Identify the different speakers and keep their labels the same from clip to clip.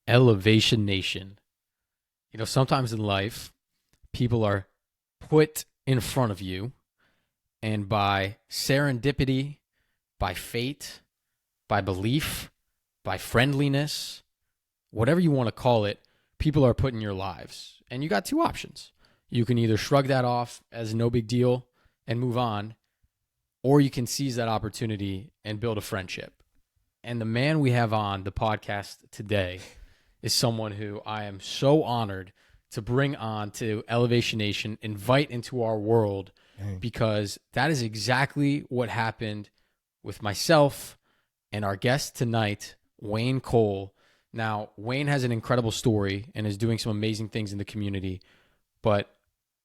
Speaker 1: Elevation Nation. You know, sometimes in life, people are put in front of you, and by serendipity, by fate, by belief, by friendliness, whatever you want to call it, people are put in your lives. And you got two options. You can either shrug that off as no big deal and move on, or you can seize that opportunity and build a friendship. And the man we have on the podcast today is someone who I am so honored to bring on to Elevation Nation, invite into our world, because that is exactly what happened with myself and our guest tonight, Wayne Cole. Now, Wayne has an incredible story and is doing some amazing things in the community, but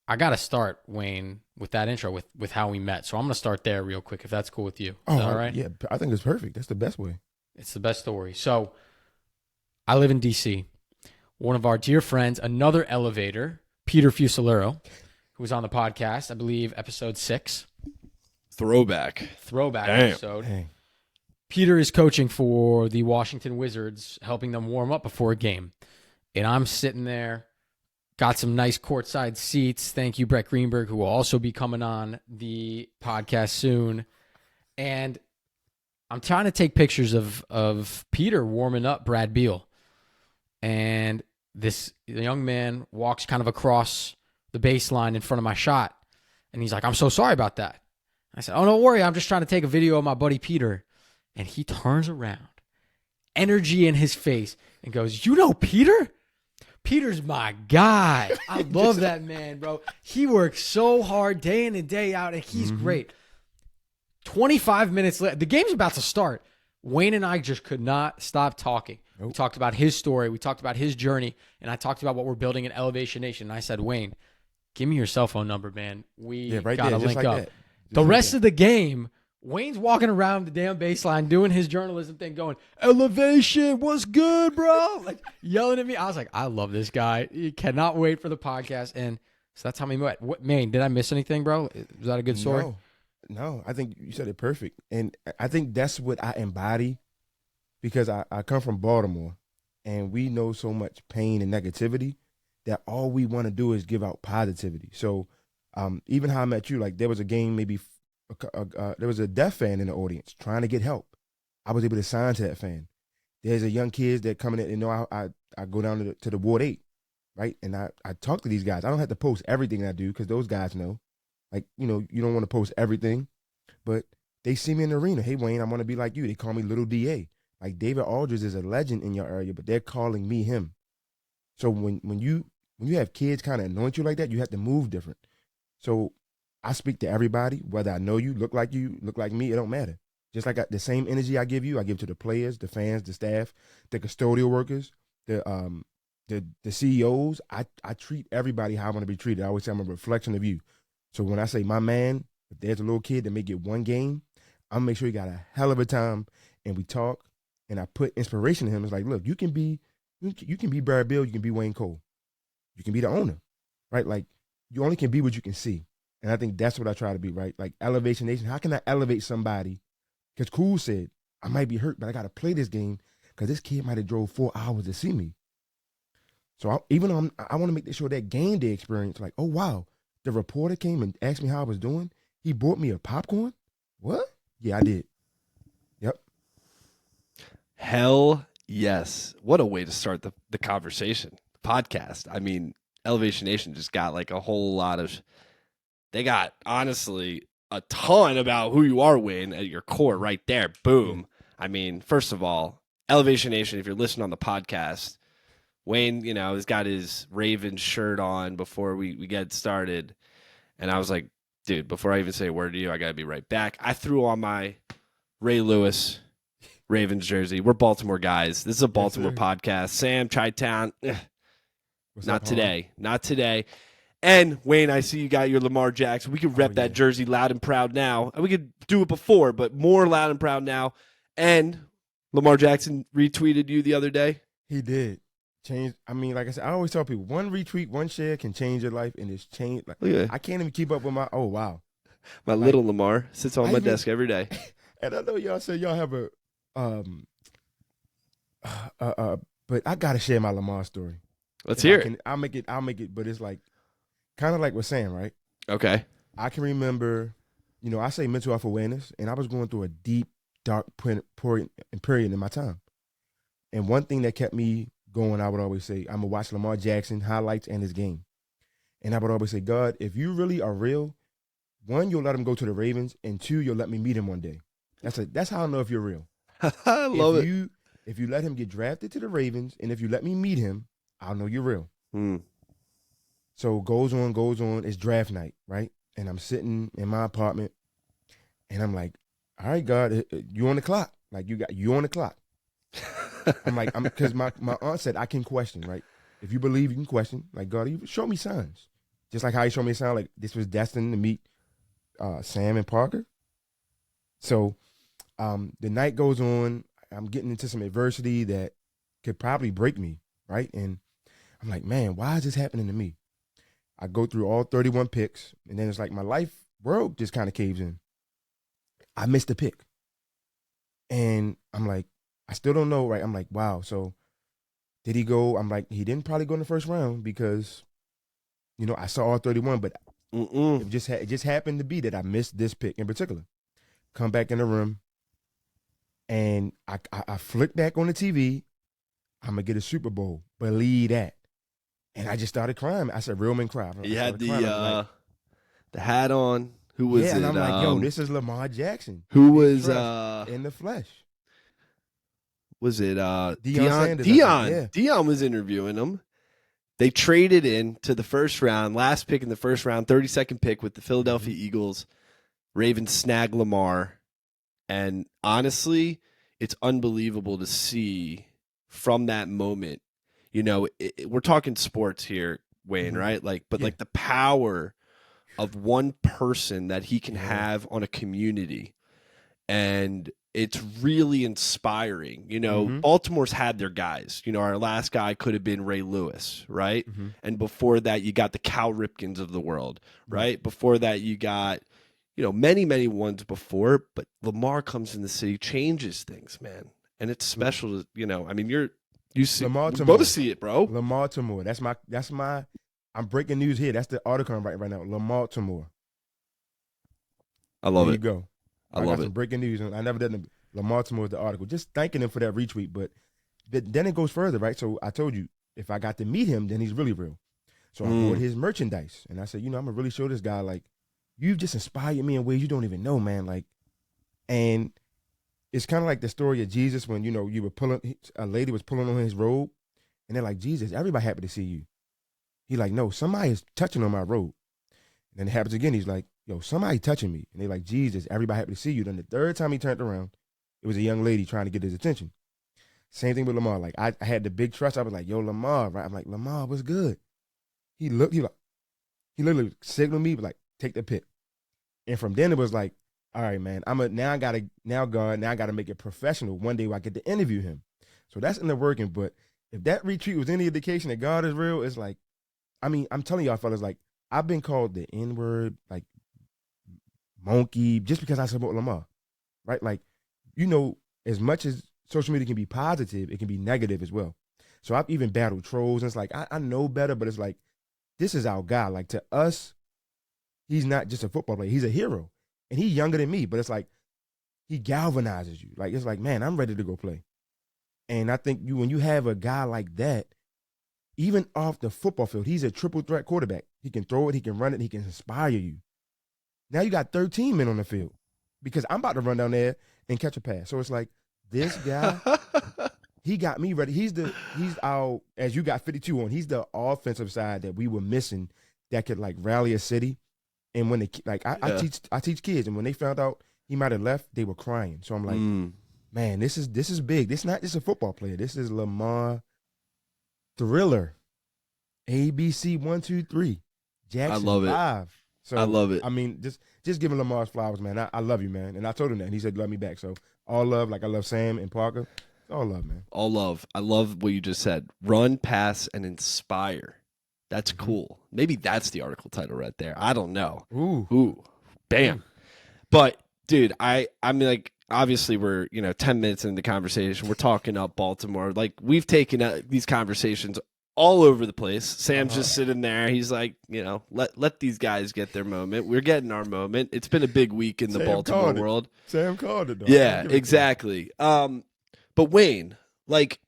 Speaker 1: I got to start, Wayne, with that intro, with how we met. So I'm going to start there real quick, if that's cool with you. Is that all right?
Speaker 2: Yeah, I think it's perfect. That's the best way.
Speaker 1: It's the best story. So I live in D.C. One of our dear friends, another elevator, Peter Fusilero, who was on the podcast, I believe, episode 6.
Speaker 3: Throwback
Speaker 1: Episode. Dang. Peter is coaching for the Washington Wizards, helping them warm up before a game. And I'm sitting there, got some nice courtside seats. Thank you, Brett Greenberg, who will also be coming on the podcast soon. And I'm trying to take pictures of Peter warming up Brad Beal. And this young man walks kind of across the baseline in front of my shot. And he's like, "I'm so sorry about that." I said, "Oh, don't worry. I'm just trying to take a video of my buddy Peter." And he turns around, energy in his face, and goes, "You know Peter? Peter's my guy. I love that man, bro. He works so hard day in and day out, and he's great." 25 minutes later, the game's about to start. Wayne and I just could not stop talking. Nope. We talked about his story. We talked about his journey, and I talked about what we're building at Elevation Nation. And I said, "Wayne, give me your cell phone number, man. We got to link up." The rest of the game, Wayne's walking around the damn baseline doing his journalism thing, going, "Elevation, what's good, bro?" Like yelling at me. I was like, I love this guy. You cannot wait for the podcast. And so that's how we met. Man, did I miss anything, bro? Is that a good story?
Speaker 2: No, I think you said it perfect. And I think that's what I embody, because I come from Baltimore, and we know so much pain and negativity that all we want to do is give out positivity. So even how I met you, like there was a game, maybe there was a deaf fan in the audience trying to get help. I was able to sign to that fan. There's a young kids that coming in, and know I go down to the Ward 8, right? And I talk to these guys. I don't have to post everything I do, because those guys know. Like, you know, you don't want to post everything, but they see me in the arena. "Hey, Wayne, I want to be like you." They call me Little DA. Like David Aldridge is a legend in your area, but they're calling me him. So when you have kids kind of anoint you like that, you have to move different. So I speak to everybody, whether I know you, look like me, it don't matter. Just like the same energy I give you, I give to the players, the fans, the staff, the custodial workers, the CEOs. I treat everybody how I want to be treated. I always say I'm a reflection of you. So when I say my man, if there's a little kid that may get one game, I'm gonna make sure he got a hell of a time, and we talk, and I put inspiration in him. It's like, look, you can be Brad Beal, you can be Wayne Cole, you can be the owner, right? Like you only can be what you can see, and I think that's what I try to be, right? Like Elevation Nation, how can I elevate somebody? Because Cool said I might be hurt, but I got to play this game because this kid might have drove 4 hours to see me. So I want to make sure that game day experience, like, oh wow. The reporter came and asked me how I was doing. He bought me a popcorn. What? Yeah, I did. Yep.
Speaker 3: Hell yes. What a way to start the conversation, the podcast. I mean, Elevation Nation just got like a whole lot of, they got honestly a ton about who you are, Wayne, at your core right there. Boom. I mean, first of all, Elevation Nation, if you're listening on the podcast, Wayne, you know, has got his Ravens shirt on before we get started. And I was like, dude, before I even say a word to you, I got to be right back. I threw on my Ray Lewis Ravens jersey. We're Baltimore guys. This is a Baltimore podcast. Sam, Chi-Town. Not today. Not today. And, Wayne, I see you got your Lamar Jackson. We could rep that jersey loud and proud now. And we could do it before, but more loud and proud now. And Lamar Jackson retweeted you the other day.
Speaker 2: He did. Change. I mean, like I said, I always tell people, one retweet, one share can change your life, and it's changed. Like, I can't even keep up with my. Oh wow,
Speaker 3: my little Lamar sits on my desk every day.
Speaker 2: And I know y'all say y'all have a But I gotta share my Lamar story.
Speaker 3: Let's hear it.
Speaker 2: I'll make it. But it's like kind of like we're saying, right?
Speaker 3: Okay.
Speaker 2: I can remember, I say mental health awareness, and I was going through a deep, dark period in my time. And one thing that kept me going, I would always say, I'm gonna watch Lamar Jackson highlights and his game. And I would always say, God, if you really are real, one, you'll let him go to the Ravens, and two, you'll let me meet him one day. That's how I know if you're real.
Speaker 3: I love it.
Speaker 2: If you let him get drafted to the Ravens, and if you let me meet him, I'll know you're real. So goes on. It's draft night, right? And I'm sitting in my apartment, and I'm like, all right, God, you on the clock. Like, you on the clock. I'm like, because my aunt said I can question, right? If you believe, you can question. Like, God, you show me signs. Just like how you showed me a sign, like this was destined to meet Sam and Parker. So the night goes on. I'm getting into some adversity that could probably break me, right? And I'm like, man, why is this happening to me? I go through all 31 picks, and then it's like my life world just kind of caves in. I missed a pick. And I'm like, I still don't know, right? I'm like, wow, so did he go? I'm like, he didn't probably go in the first round because, I saw all 31, but it just happened to be that I missed this pick in particular. Come back in the room, and I flick back on the TV. I'm going to get a Super Bowl. Believe that. And I just started crying. I said, real men cry.
Speaker 3: You had the hat on. Who was it?
Speaker 2: And I'm like, yo, this is Lamar Jackson.
Speaker 3: Who was
Speaker 2: in the flesh?
Speaker 3: Was it
Speaker 2: Deion Sanders?
Speaker 3: Deion was interviewing him. They traded in to the first round, last pick in the first round, 32nd pick with the Philadelphia Eagles. Ravens snag Lamar. And honestly, it's unbelievable to see from that moment. We're talking sports here, Wayne, right? Like the power of one person that he can have on a community. And it's really inspiring. Baltimore's had their guys. Our last guy could have been Ray Lewis, right? And before that, you got the Cal Ripkens of the world, right? Before that, you got, many, many ones before. But Lamar comes in the city, changes things, man. And it's special to, you see,
Speaker 2: Lamar
Speaker 3: you both see it, bro.
Speaker 2: Lamar Timore. That's my. I'm breaking news here. That's the article I'm writing right now. Lamar Timore.
Speaker 3: I love
Speaker 2: there
Speaker 3: it.
Speaker 2: You go.
Speaker 3: I love
Speaker 2: some breaking news. I never did Lamar Timore the article. Just thanking him for that retweet. But then it goes further, right? So I told you, if I got to meet him, then he's really real. So I bought his merchandise, and I said, I'm gonna really show this guy, like, you've just inspired me in ways you don't even know, man. Like, and it's kind of like the story of Jesus when, you were a lady was pulling on his robe, and they're like, Jesus, everybody happy to see you. He like, no, somebody is touching on my robe. And then it happens again. He's like, yo, somebody touching me. And they're like, Jesus, everybody happy to see you. Then the third time he turned around, it was a young lady trying to get his attention. Same thing with Lamar. Like, I had the big trust. I was like, yo, Lamar, right? I'm like, Lamar, what's good? He literally signaled me, like, take the pick. And from then it was like, all right, man, now I gotta make it professional. One day I get to interview him. So that's in the working. But if that retreat was any indication that God is real, it's like, I'm telling y'all fellas, like, I've been called the N-word, like, monkey, just because I support Lamar, right? Like, as much as social media can be positive, it can be negative as well. So I've even battled trolls, and it's like, I know better, but it's like, this is our guy. Like, to us, he's not just a football player. He's a hero. And he's younger than me, but it's like, he galvanizes you. Like, it's like, man, I'm ready to go play. And I think when you have a guy like that, even off the football field, he's a triple threat quarterback. He can throw it, he can run it, he can inspire you. Now you got 13 men on the field because I'm about to run down there and catch a pass. So it's like, this guy, he got me ready. He's our, as you got 52 on, he's the offensive side that we were missing that could, like, rally a city. And when I teach kids, and when they found out he might have left, they were crying. So I'm like, man, this is big. This is not just a football player. This is Lamar Thriller. ABC 1, 2, 3. Jackson
Speaker 3: I love it.
Speaker 2: 5. So
Speaker 3: I love it.
Speaker 2: I mean, just giving Lamar's flowers, man. I love you, man. And I told him that, and he said, love me back. So all love, like I love Sam and Parker. All love, man.
Speaker 3: All love. I love what you just said. Run, pass, and inspire. That's cool. Maybe that's the article title right there. I don't know.
Speaker 2: Ooh.
Speaker 3: Bam. But dude, I'm like, obviously we're 10 minutes into the conversation. We're talking up Baltimore. Like we've taken these conversations all over the place. Sam's just sitting there. He's like, let these guys get their moment. We're getting our moment. It's been a big week in the Baltimore world.
Speaker 2: Sam called it, though.
Speaker 3: Yeah, exactly. But Wayne, like,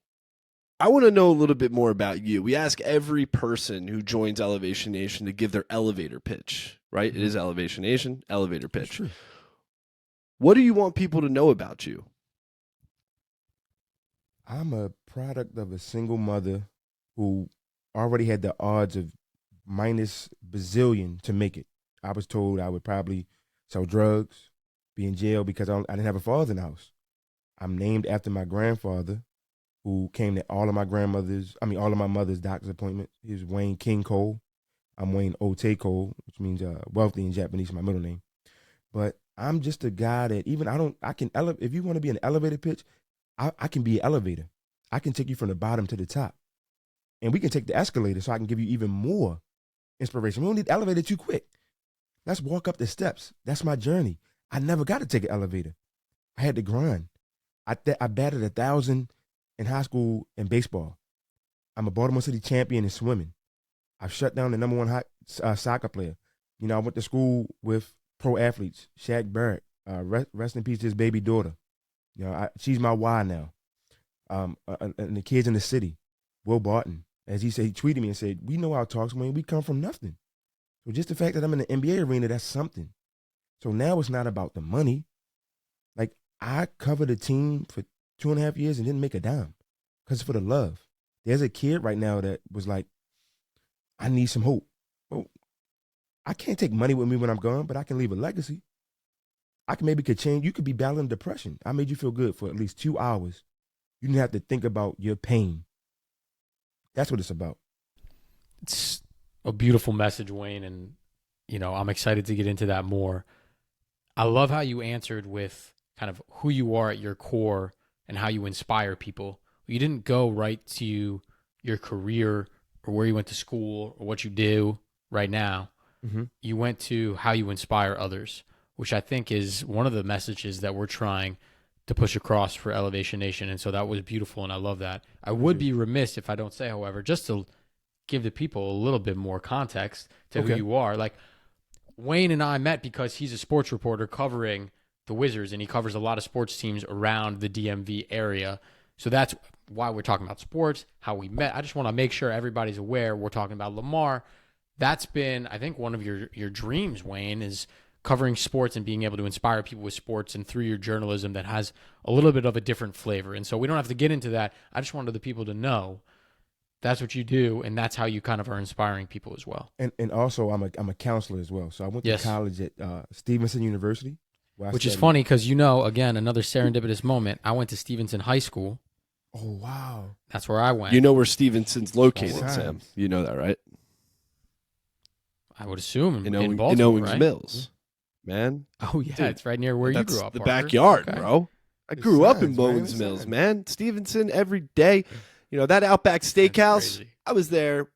Speaker 3: I want to know a little bit more about you. We ask every person who joins Elevation Nation to give their elevator pitch, right? It is Elevation Nation, elevator pitch. What do you want people to know about you?
Speaker 2: I'm a product of a single mother who already had the odds of minus bazillion to make it. I was told I would probably sell drugs, be in jail because I didn't have a father in the house. I'm named after my grandfather, who came to all of my mother's doctor's appointments. He was Wayne King Cole. I'm Wayne Ote Cole, which means wealthy in Japanese, my middle name. But I'm just a guy that if you want to be an elevator pitch, I can be an elevator. I can take you from the bottom to the top. And we can take the escalator so I can give you even more inspiration. We don't need the elevator too quick. Let's walk up the steps. That's my journey. I never got to take an elevator. I had to grind. I batted 1,000 in high school in baseball. I'm a Baltimore City champion in swimming. I've shut down the number one soccer player. I went to school with pro athletes. Shaq Barrett, rest in peace to his baby daughter. She's my why now. And the kids in the city, Will Barton, as he said, he tweeted me and said, "We know our talks, man. We come from nothing. So just the fact that I'm in the NBA arena, that's something. So now it's not about the money. Like I covered a team for 2.5 years and didn't make a dime because it's for the love. There's a kid right now that was like, I need some hope. Well, I can't take money with me when I'm gone, but I can leave a legacy. could change. You could be battling depression. I made you feel good for at least 2 hours. You didn't have to think about your pain. That's what it's about.
Speaker 1: It's a beautiful message, Wayne, and I'm excited to get into that more. I love how you answered with kind of who you are at your core and how you inspire people. You didn't go right to your career or where you went to school or what you do right now.
Speaker 2: Mm-hmm.
Speaker 1: You went to how you inspire others, which I think is one of the messages that we're trying to push across for Elevation Nation. And so that was beautiful, and I love that. I would be remiss if I don't say, however, just to give the people a little bit more context to who you are. Like, Wayne and I met because he's a sports reporter covering the Wizards, and he covers a lot of sports teams around the DMV area. So that's why we're talking about sports, how we met. I just want to make sure everybody's aware we're talking about Lamar. That's been, I think, one of your dreams, Wayne, is covering sports and being able to inspire people with sports and through your journalism that has a little bit of a different flavor. And so we don't have to get into that. I just wanted the people to know that's what you do, and that's how you kind of are inspiring people as well.
Speaker 2: And also, I'm a counselor as well. So I went to college at Stevenson University.
Speaker 1: Which is funny because, again, another serendipitous moment. I went to Stevenson High School.
Speaker 2: Oh, wow.
Speaker 1: That's where I went.
Speaker 3: You know where Stevenson's located, Sam. You know that, right?
Speaker 1: I would assume in Baltimore,
Speaker 3: in Owings
Speaker 1: right?
Speaker 3: Mills, man.
Speaker 1: Oh, yeah. Dude, it's right near where you grew up.
Speaker 3: The
Speaker 1: Parker.
Speaker 3: backyard,
Speaker 1: Okay.
Speaker 3: bro. I grew up in Owings Mills, man. Stevenson every day. That Outback Steakhouse, I was there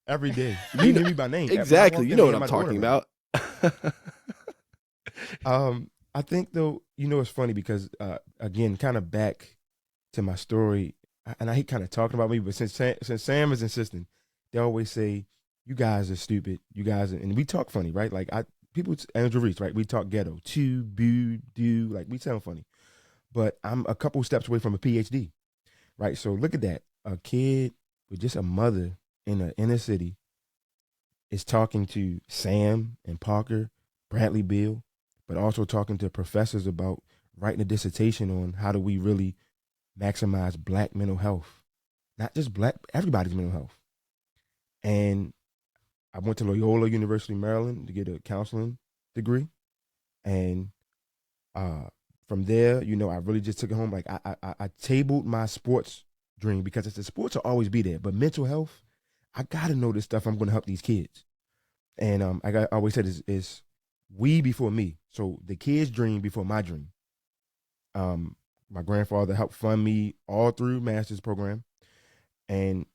Speaker 2: every day. You knew me by name.
Speaker 3: Exactly. You know what I'm talking about.
Speaker 2: I think, though, it's funny because, again, kind of back to my story, and I hate kind of talking about me, but since Sam is insisting, they always say, you guys are stupid. You guys are, and we talk funny, right? Like, Andrew Reese, right? We talk ghetto. Chew, boo, do, like, we sound funny. But I'm a couple steps away from a PhD, right? So look at that. A kid with just a mother in an inner city is talking to Sam and Parker, Bradley Beal, but also talking to professors about writing a dissertation on how do we really maximize Black mental health. Not just Black, everybody's mental health. And I went to Loyola University, Maryland to get a counseling degree. And from there, I really just took it home. Like I tabled my sports dream because the sports will always be there. But mental health, I got to know this stuff. I'm going to help these kids. And I always said is we before me. So the kids' dream before my dream. My grandfather helped fund me all through master's program. And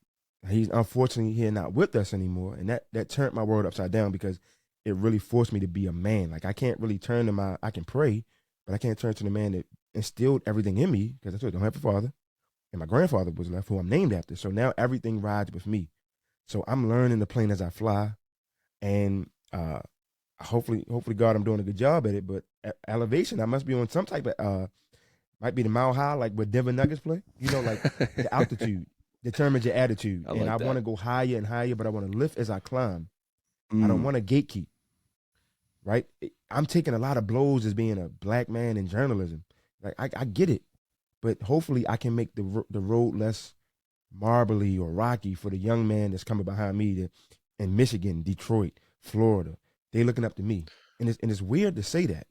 Speaker 2: he's unfortunately here not with us anymore. And that turned my world upside down because it really forced me to be a man. Like I can't really turn to I can pray, but I can't turn to the man that instilled everything in me, because I told you, I don't have a father, and my grandfather was left, who I'm named after. So now everything rides with me. So I'm learning the plane as I fly, and hopefully God, I'm doing a good job at it. But elevation, I must be on some type of might be the mile high, like where Denver Nuggets play. Like the altitude determines your attitude, and I want to go higher and higher, but I want to lift as I climb. I don't want to gatekeep. Right? I'm taking a lot of blows as being a black man in journalism. Like I get it, but hopefully I can make the road less marbly or rocky for the young man that's coming behind me in Michigan, Detroit, Florida. They looking up to me, and it's weird to say that,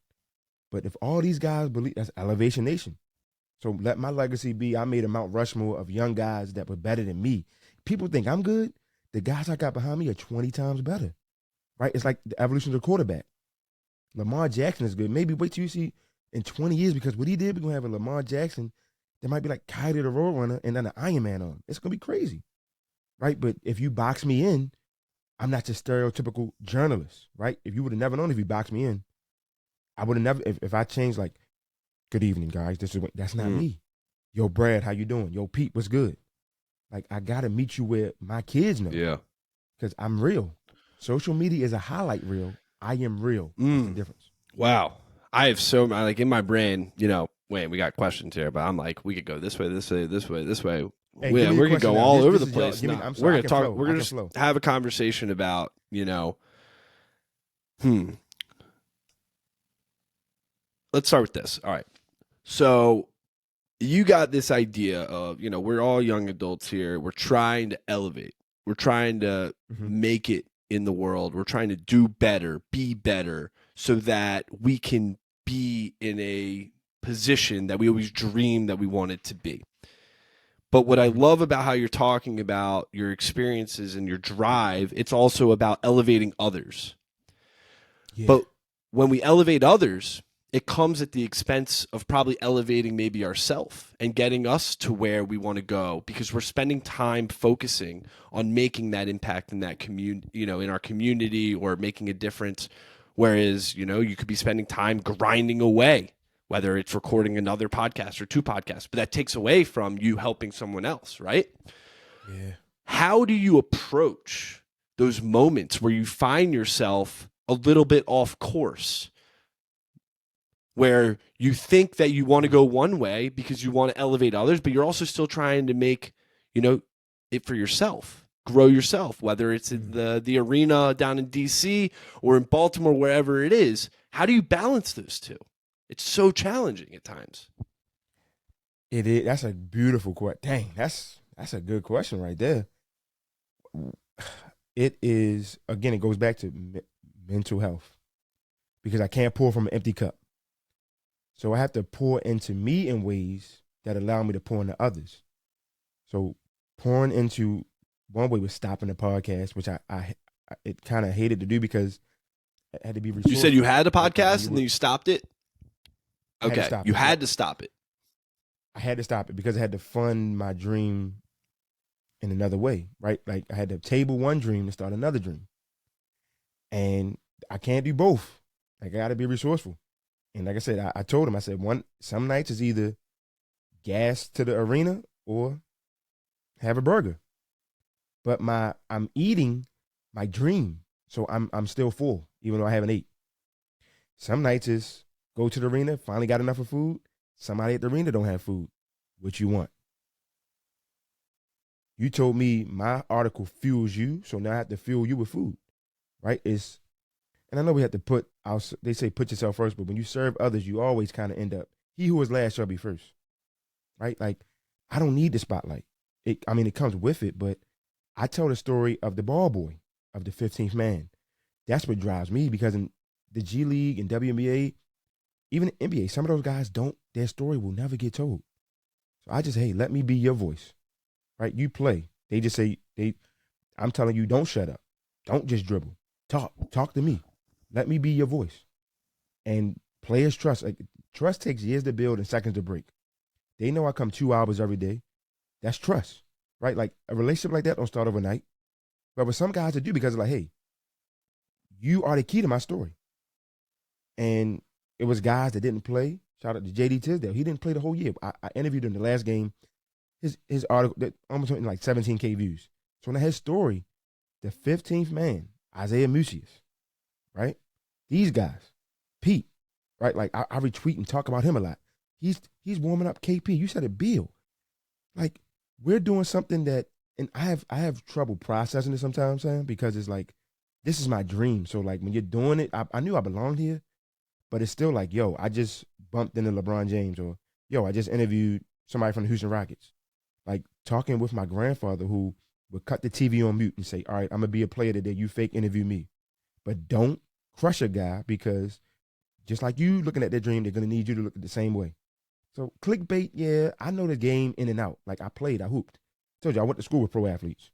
Speaker 2: but if all these guys believe, that's Elevation Nation. So let my legacy be, I made a Mount Rushmore of young guys that were better than me. People think I'm good. The guys I got behind me are 20 times better. Right? It's like the evolution of the quarterback. Lamar Jackson is good. Maybe wait till you see in 20 years, because what he did, we're going to have a Lamar Jackson that might be like Kylie the Roadrunner and then an Iron Man on. It's going to be crazy. Right? But if you box me in, I'm not your stereotypical journalist. Right? If you would have never known if you boxed me in, I would have never, if I changed like, good evening, guys. That's not me. Yo, Brad, how you doing? Yo, Pete, what's good? Like, I got to meet you where my kids know.
Speaker 3: Yeah.
Speaker 2: Because I'm real. Social media is a highlight reel. I am real. That's the difference.
Speaker 3: Wow. I have like in my brain, Wayne, we got questions here, but I'm like, we could go this way, this way, this way, this way.
Speaker 2: Hey,
Speaker 3: we're going to go all over the
Speaker 2: is
Speaker 3: place.
Speaker 2: I'm
Speaker 3: We're
Speaker 2: sorry,
Speaker 3: going to talk. We're going to
Speaker 2: flow.
Speaker 3: have a conversation about, Let's start with this. All right. So you got this idea of, we're all young adults here. We're trying to elevate. We're trying to make it in the world. We're trying to do better, be better, so that we can be in a position that we always dreamed that we wanted to be. But what I love about how you're talking about your experiences and your drive, it's also about elevating others. Yeah. But when we elevate others, it comes at the expense of probably elevating maybe ourselves and getting us to where we want to go, because we're spending time focusing on making that impact in that community, in our community, or making a difference. Whereas, you could be spending time grinding away, whether it's recording another podcast or 2 podcasts, but that takes away from you helping someone else, right?
Speaker 2: Yeah.
Speaker 3: How do you approach those moments where you find yourself a little bit off course, where you think that you want to go one way because you want to elevate others, but you're also still trying to make, it for yourself, grow yourself, whether it's in the arena down in DC or in Baltimore, wherever it is? How do you balance those two? It's so challenging at times.
Speaker 2: It is. That's a beautiful question. Dang, that's a good question right there. It is, again, it goes back to mental health, because I can't pour from an empty cup. So I have to pour into me in ways that allow me to pour into others. So pouring into one way was stopping the podcast, which I it kind of hated to do because it had to be resourceful.
Speaker 3: You said you had a podcast and then you stopped it? Okay, you had to stop it.
Speaker 2: I had to stop it because I had to fund my dream in another way, right? Like I had to table one dream to start another dream. And I can't do both. Like I got to be resourceful. And like I said, I told him, I said, some nights is either gas to the arena or have a burger. But I'm eating my dream. So I'm still full, even though I haven't ate. Some nights is go to the arena, finally got enough of food. Somebody at the arena don't have food. What you want? You told me my article fuels you, so now I have to fuel you with food, right? And I know we have to they say put yourself first, but when you serve others, you always kind of end up, he who is last shall be first, right? Like, I don't need the spotlight. It comes with it, but I tell the story of the ball boy, of the 15th man. That's what drives me, because in the G League and WNBA, even the NBA, some of those guys their story will never get told. So I just, hey, let me be your voice, right? You play. They just say, I'm telling you, don't shut up. Don't just dribble. Talk to me. Let me be your voice. And players trust. Like, trust takes years to build and seconds to break. They know I come 2 hours every day. That's trust, right? Like, a relationship like that don't start overnight. But with some guys, it do, because it's like, hey, you are the key to my story. And it was guys that didn't play. Shout out to JD Tisdale. He didn't play the whole year. I interviewed him the last game. His article that almost went like 17K views. So in his story, the 15th man, Isaiah Musius, right? These guys, Pete, right? Like I retweet and talk about him a lot. He's warming up KP. You said it, Bill. Like we're doing something that, and I have trouble processing it sometimes, Sam, because it's like this is my dream. So like when you're doing it, I knew I belonged here, but it's still like, yo, I just bumped into LeBron James, or yo, I just interviewed somebody from the Houston Rockets. Like talking with my grandfather who would cut the TV on mute and say, all right, I'm gonna be a player today. You fake interview me, but don't crush a guy because just like you looking at their dream, they're gonna need you to look at the same way. So clickbait, yeah, I know the game in and out. Like I played, I hooped. Told you I went to school with pro athletes.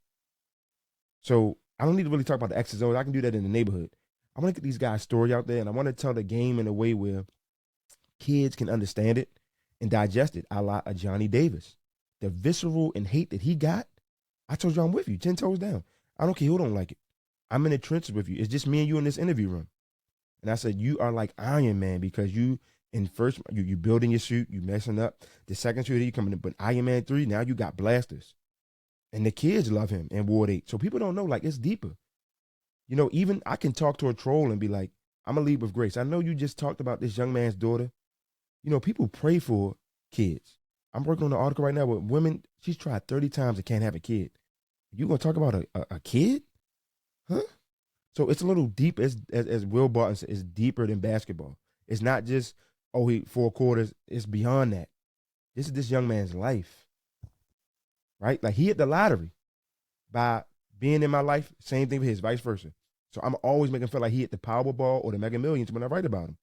Speaker 2: So I don't need to really talk about the X's and O's. I can do that in the neighborhood. I want to get these guys' story out there, and I want to tell the game in a way where kids can understand it and digest it, a la Johnny Davis. The visceral and hate that he got, I told you I'm with you, 10 toes down. I don't care who don't like it. I'm in the trenches with you. It's just me and you in this interview room. And I said, you are like Iron Man because you building your suit, you messing up. The second suit you coming in, but Iron Man 3, now you got blasters. And the kids love him in Ward 8. So people don't know, like, it's deeper. You know, even I can talk to a troll and be like, I'm going to lead with grace. I know you just talked about this young man's daughter. You know, people pray for kids. I'm working on an article right now with women. She's tried 30 times and can't have a kid. You going to talk about a kid? Huh? So it's a little deep, as Will Barton said, it's deeper than basketball. It's not just, he 4 quarters. It's beyond that. This is this young man's life, right? Like he hit the lottery by being in my life. Same thing with his, vice versa. So I'm always making him feel like he hit the Powerball or the Mega Millions when I write about him.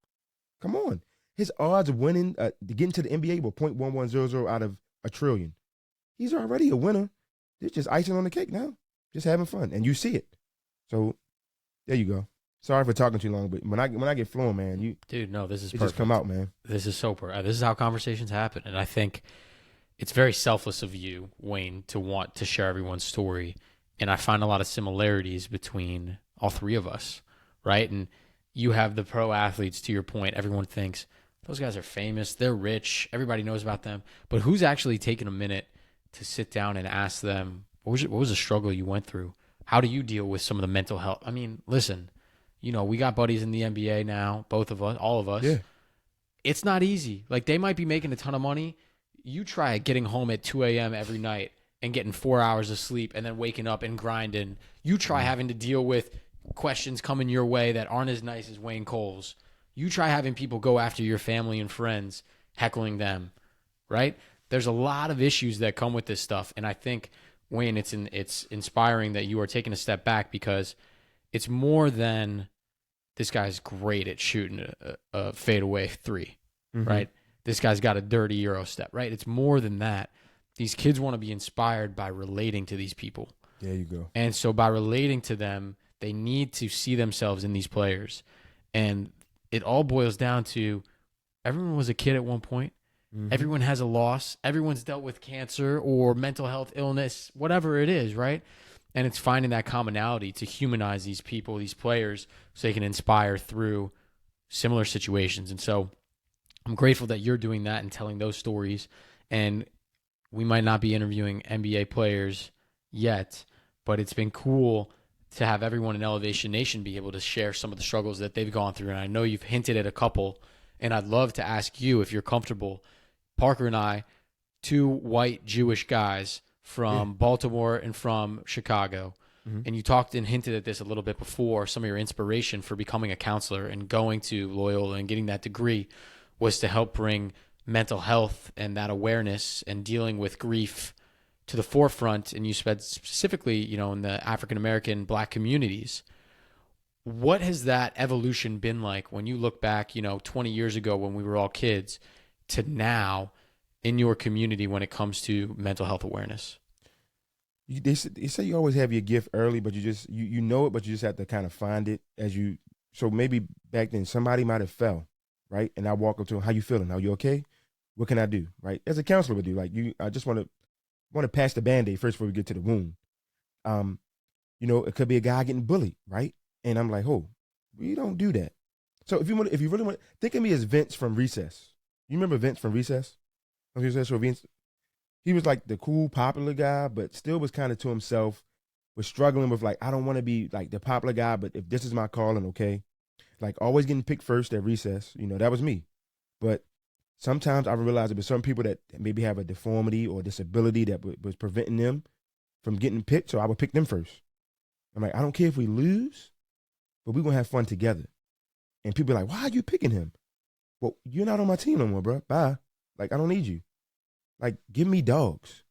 Speaker 2: Come on. His odds of winning, getting to the NBA were 0.1100 out of a trillion. He's already a winner. It's just icing on the cake now. Just having fun. And you see it. So there you go. Sorry for talking too long, but when I get flowing, man,
Speaker 1: dude, no, this is
Speaker 2: it
Speaker 1: perfect.
Speaker 2: Just come out, man.
Speaker 1: This is so perfect. This is how conversations happen, and I think it's very selfless of you, Wayne, to want to share everyone's story. And I find a lot of similarities between all three of us, right? And you have the pro athletes. To your point, everyone thinks those guys are famous, they're rich, everybody knows about them. But who's actually taken a minute to sit down and ask them, what was the struggle you went through? How do you deal with some of the mental health? I mean, listen, you know, we got buddies in the NBA now, both of us, all of us.
Speaker 2: Yeah.
Speaker 1: It's not easy. Like, they might be making a ton of money. You try getting home at 2 a.m. every night and getting 4 hours of sleep and then waking up and grinding. You try having to deal with questions coming your way that aren't as nice as Wayne Cole's. You try having people go after your family and friends, heckling them, right? There's a lot of issues that come with this stuff. And I think, Wayne, it's inspiring that you are taking a step back, because it's more than this guy's great at shooting a fadeaway 3, right? This guy's got a dirty Euro step, right? It's more than that. These kids want to be inspired by relating to these people.
Speaker 2: There you go.
Speaker 1: And so by relating to them, they need to see themselves in these players. And it all boils down to everyone was a kid at one point. Everyone has a loss. Everyone's dealt with cancer or mental health illness, whatever it is, right? And it's finding that commonality to humanize these people, these players, so they can inspire through similar situations. And so I'm grateful that you're doing that and telling those stories. And we might not be interviewing NBA players yet, but it's been cool to have everyone in Elevation Nation be able to share some of the struggles that they've gone through. And I know you've hinted at a couple, and I'd love to ask you, if you're comfortable, Parker and I, 2 white Jewish guys from Baltimore and from Chicago. And you talked and hinted at this a little bit before. Some of your inspiration for becoming a counselor and going to Loyola and getting that degree was to help bring mental health and that awareness and dealing with grief to the forefront. And you spent specifically, you know, in the African-American Black communities. What has that evolution been like when you look back, you know, 20 years ago when we were all kids to now in your community when it comes to mental health awareness?
Speaker 2: They say you always have your gift early, but you know it, but you just have to kind of find it as you. So maybe back then somebody might have fell, right? And I walk up to them, how you feeling? Are you okay? What can I do? Right? As a counselor would do, like I just want to pass the Band-Aid first before we get to the wound. You know, it could be a guy getting bullied, right? And I'm like, we don't do that. So if you really want, think of me as Vince from Recess. You remember Vince from Recess? So Vince, he was like the cool, popular guy, but still was kind of to himself. Was struggling with like, I don't want to be like the popular guy, but if this is my calling, okay. Like always getting picked first at recess, that was me. But sometimes I realized there were some people that maybe have a deformity or disability that was preventing them from getting picked, so I would pick them first. I'm like, I don't care if we lose, but we're gonna have fun together. And people are like, why are you picking him? Well, you're not on my team no more, bro. Bye. Like, I don't need you. Like, give me dogs.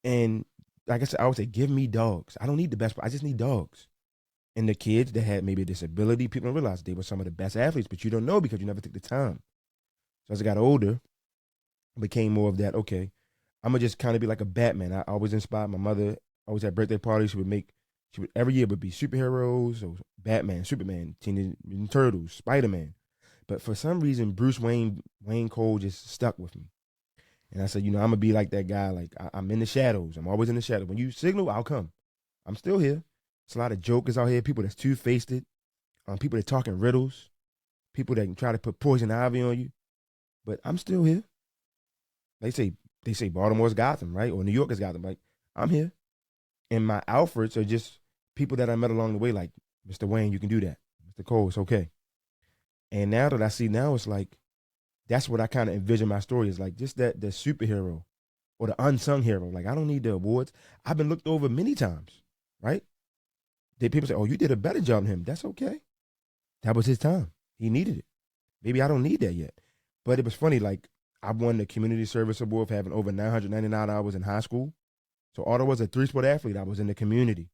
Speaker 2: And like I said, I would say, give me dogs. I don't need the best, I just need dogs. And the kids that had maybe a disability, people don't realize they were some of the best athletes, but you don't know because you never took the time. So as I got older, I became more of that, okay, I'm going to just kind of be like a Batman. I always inspired my mother. Always had birthday parties. She would every year would be superheroes, so Batman, Superman, Teenage Mutant Turtles, Spider-Man. But for some reason, Bruce Wayne Cole just stuck with me. And I said, I'm going to be like that guy. Like, I'm in the shadows. I'm always in the shadows. When you signal, I'll come. I'm still here. There's a lot of jokers out here, people that's two-faced, people that talking riddles, people that can try to put poison ivy on you. But I'm still here. They say Baltimore's Gotham, right? Or New York is Gotham. Like, I'm here. And my Alfreds are just people that I met along the way, like, Mr. Wayne, you can do that. Mr. Cole, it's okay. And now that I see now, it's like, that's what I kind of envision my story is like, just that the superhero or the unsung hero. Like, I don't need the awards. I've been looked over many times, right? People say, oh, you did a better job than him. That's okay. That was his time. He needed it. Maybe I don't need that yet. But it was funny, like, I won the Community Service Award for having over 999 hours in high school. So although I was a 3-sport athlete, I was in the community.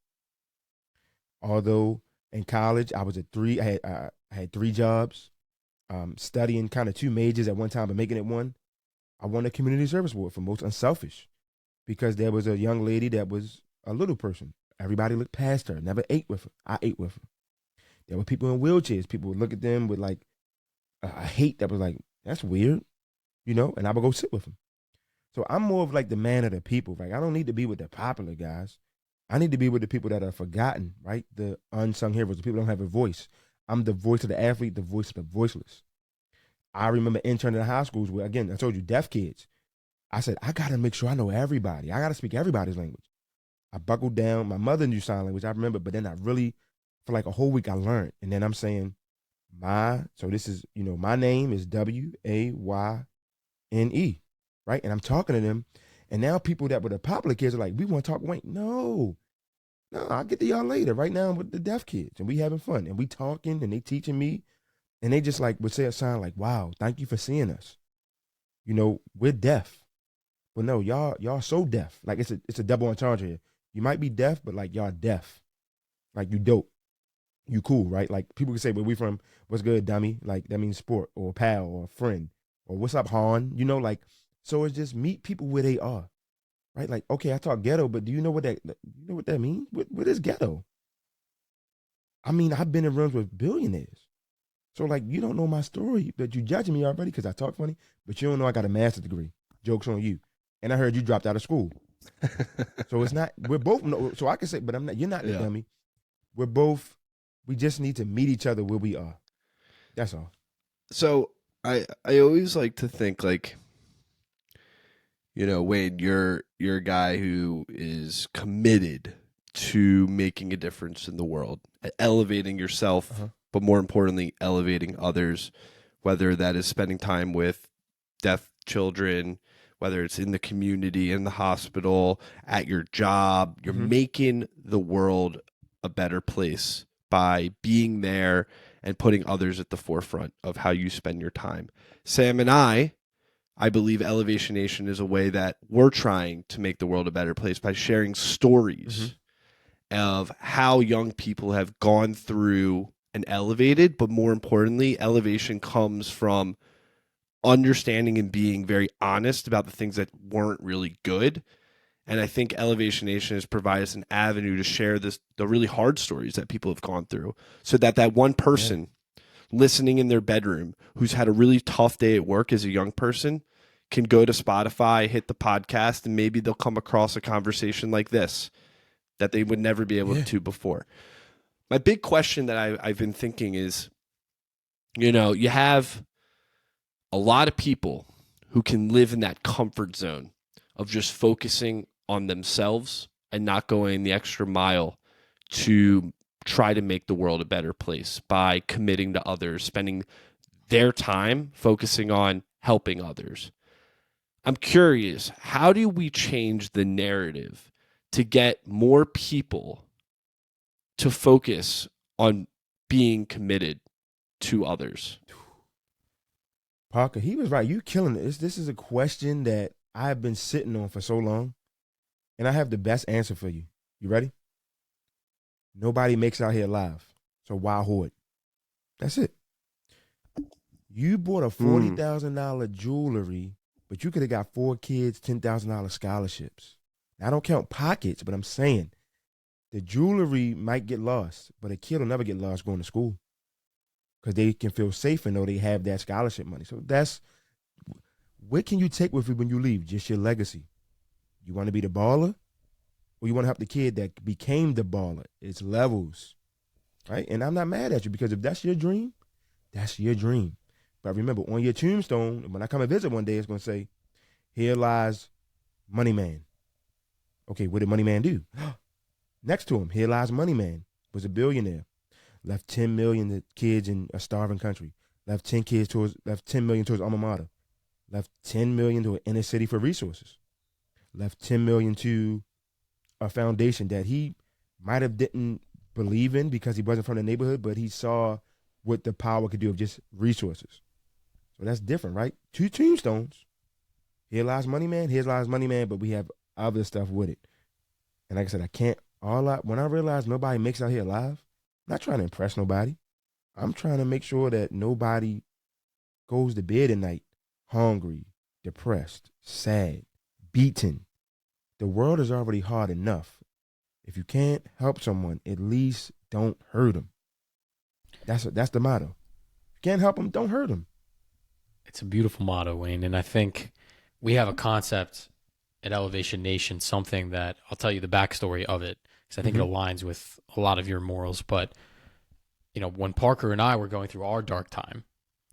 Speaker 2: Although in college, I had 3 jobs, studying kind of 2 majors at one time, but making it one. I won the Community Service Award for most unselfish because there was a young lady that was a little person. Everybody looked past her, never ate with her. I ate with her. There were people in wheelchairs. People would look at them with like a hate that was like, that's weird, and I would go sit with them. So I'm more of like the man of the people, right? I don't need to be with the popular guys. I need to be with the people that are forgotten, right? The unsung heroes, the people that don't have a voice. I'm the voice of the athlete, the voice of the voiceless. I remember interning in high schools where, again, I told you, deaf kids. I said, I got to make sure I know everybody. I got to speak everybody's language. I buckled down. My mother knew sign language, I remember, but then I really, for like a whole week, I learned. And then I'm saying, so this is, my name is Wayne, right? And I'm talking to them. And now people that were the popular kids are like, we want to talk Wayne. No, I'll get to y'all later. Right now I'm with the deaf kids and we having fun and we talking and they teaching me. And they just like would say a sign like, wow, thank you for seeing us. We're deaf. But no, y'all so deaf. Like it's a double entendre here. You might be deaf, but like y'all deaf. Like you dope. You cool, right? Like people can say, where we from, what's good, dummy? Like that means sport or pal or friend or what's up, Han? Like, so it's just meet people where they are, right? Like, okay, I talk ghetto, but do you know what that means? What is ghetto? I mean, I've been in rooms with billionaires. So like, you don't know my story, but you judging me already because I talk funny, but you don't know I got a master's degree. Joke's on you. And I heard you dropped out of school. So it's not, we're both, so I can say, but you're not the dummy. We just need to meet each other where we are. That's all.
Speaker 3: So I always like to think like, Wade, you're a guy who is committed to making a difference in the world, elevating yourself, but more importantly, elevating others, whether that is spending time with deaf children, whether it's in the community, in the hospital, at your job. You're making the world a better place by being there and putting others at the forefront of how you spend your time. Sam and I believe Elevation Nation is a way that we're trying to make the world a better place by sharing stories of how young people have gone through and elevated, but more importantly, elevation comes from understanding and being very honest about the things that weren't really good. And I think Elevation Nation has provided us an avenue to share the really hard stories that people have gone through, so that one person listening in their bedroom who's had a really tough day at work as a young person can go to Spotify, hit the podcast, and maybe they'll come across a conversation like this that they would never be able to before. My big question that I've been thinking is, You have a lot of people who can live in that comfort zone of just focusing on themselves and not going the extra mile to try to make the world a better place by committing to others, spending their time focusing on helping others. I'm curious, how do we change the narrative to get more people to focus on being committed to others?
Speaker 2: Parker, he was right. You killing it. This is a question that I have been sitting on for so long, and I have the best answer for you. You ready? Nobody makes out here alive, so why hoard? That's it. You bought a $40,000 jewelry, but you could have got 4 kids $10,000 scholarships. Now, I don't count pockets, but I'm saying the jewelry might get lost, but a kid will never get lost going to school because they can feel safe and know they have that scholarship money. So that's what can you take with you when you leave? Just your legacy. You want to be the baller, or you want to help the kid that became the baller? It's levels, right? And I'm not mad at you because if that's your dream, that's your dream. But remember, on your tombstone, when I come and visit one day, it's going to say, here lies Money Man. Okay, what did Money Man do? Next to him, here lies Money Man, was a billionaire, left 10 million to kids in a starving country, left 10 million towards alma mater, left 10 million to an inner city for resources, left 10 million to a foundation that he might have didn't believe in because he wasn't from the neighborhood, but he saw what the power could do of just resources. So that's different, right? 2 tombstones. Here lies Money Man, here lies Money Man, but we have other stuff with it. And like I said, when I realize nobody makes out here alive, I'm not trying to impress nobody. I'm trying to make sure that nobody goes to bed at night hungry, depressed, sad, beaten. The world is already hard enough. If you can't help someone, at least don't hurt them. That's the motto. If you can't help them, don't hurt them.
Speaker 1: It's a beautiful motto, Wayne. And I think we have a concept at Elevation Nation, something that I'll tell you the backstory of it, because I think it aligns with a lot of your morals. But, when Parker and I were going through our dark time,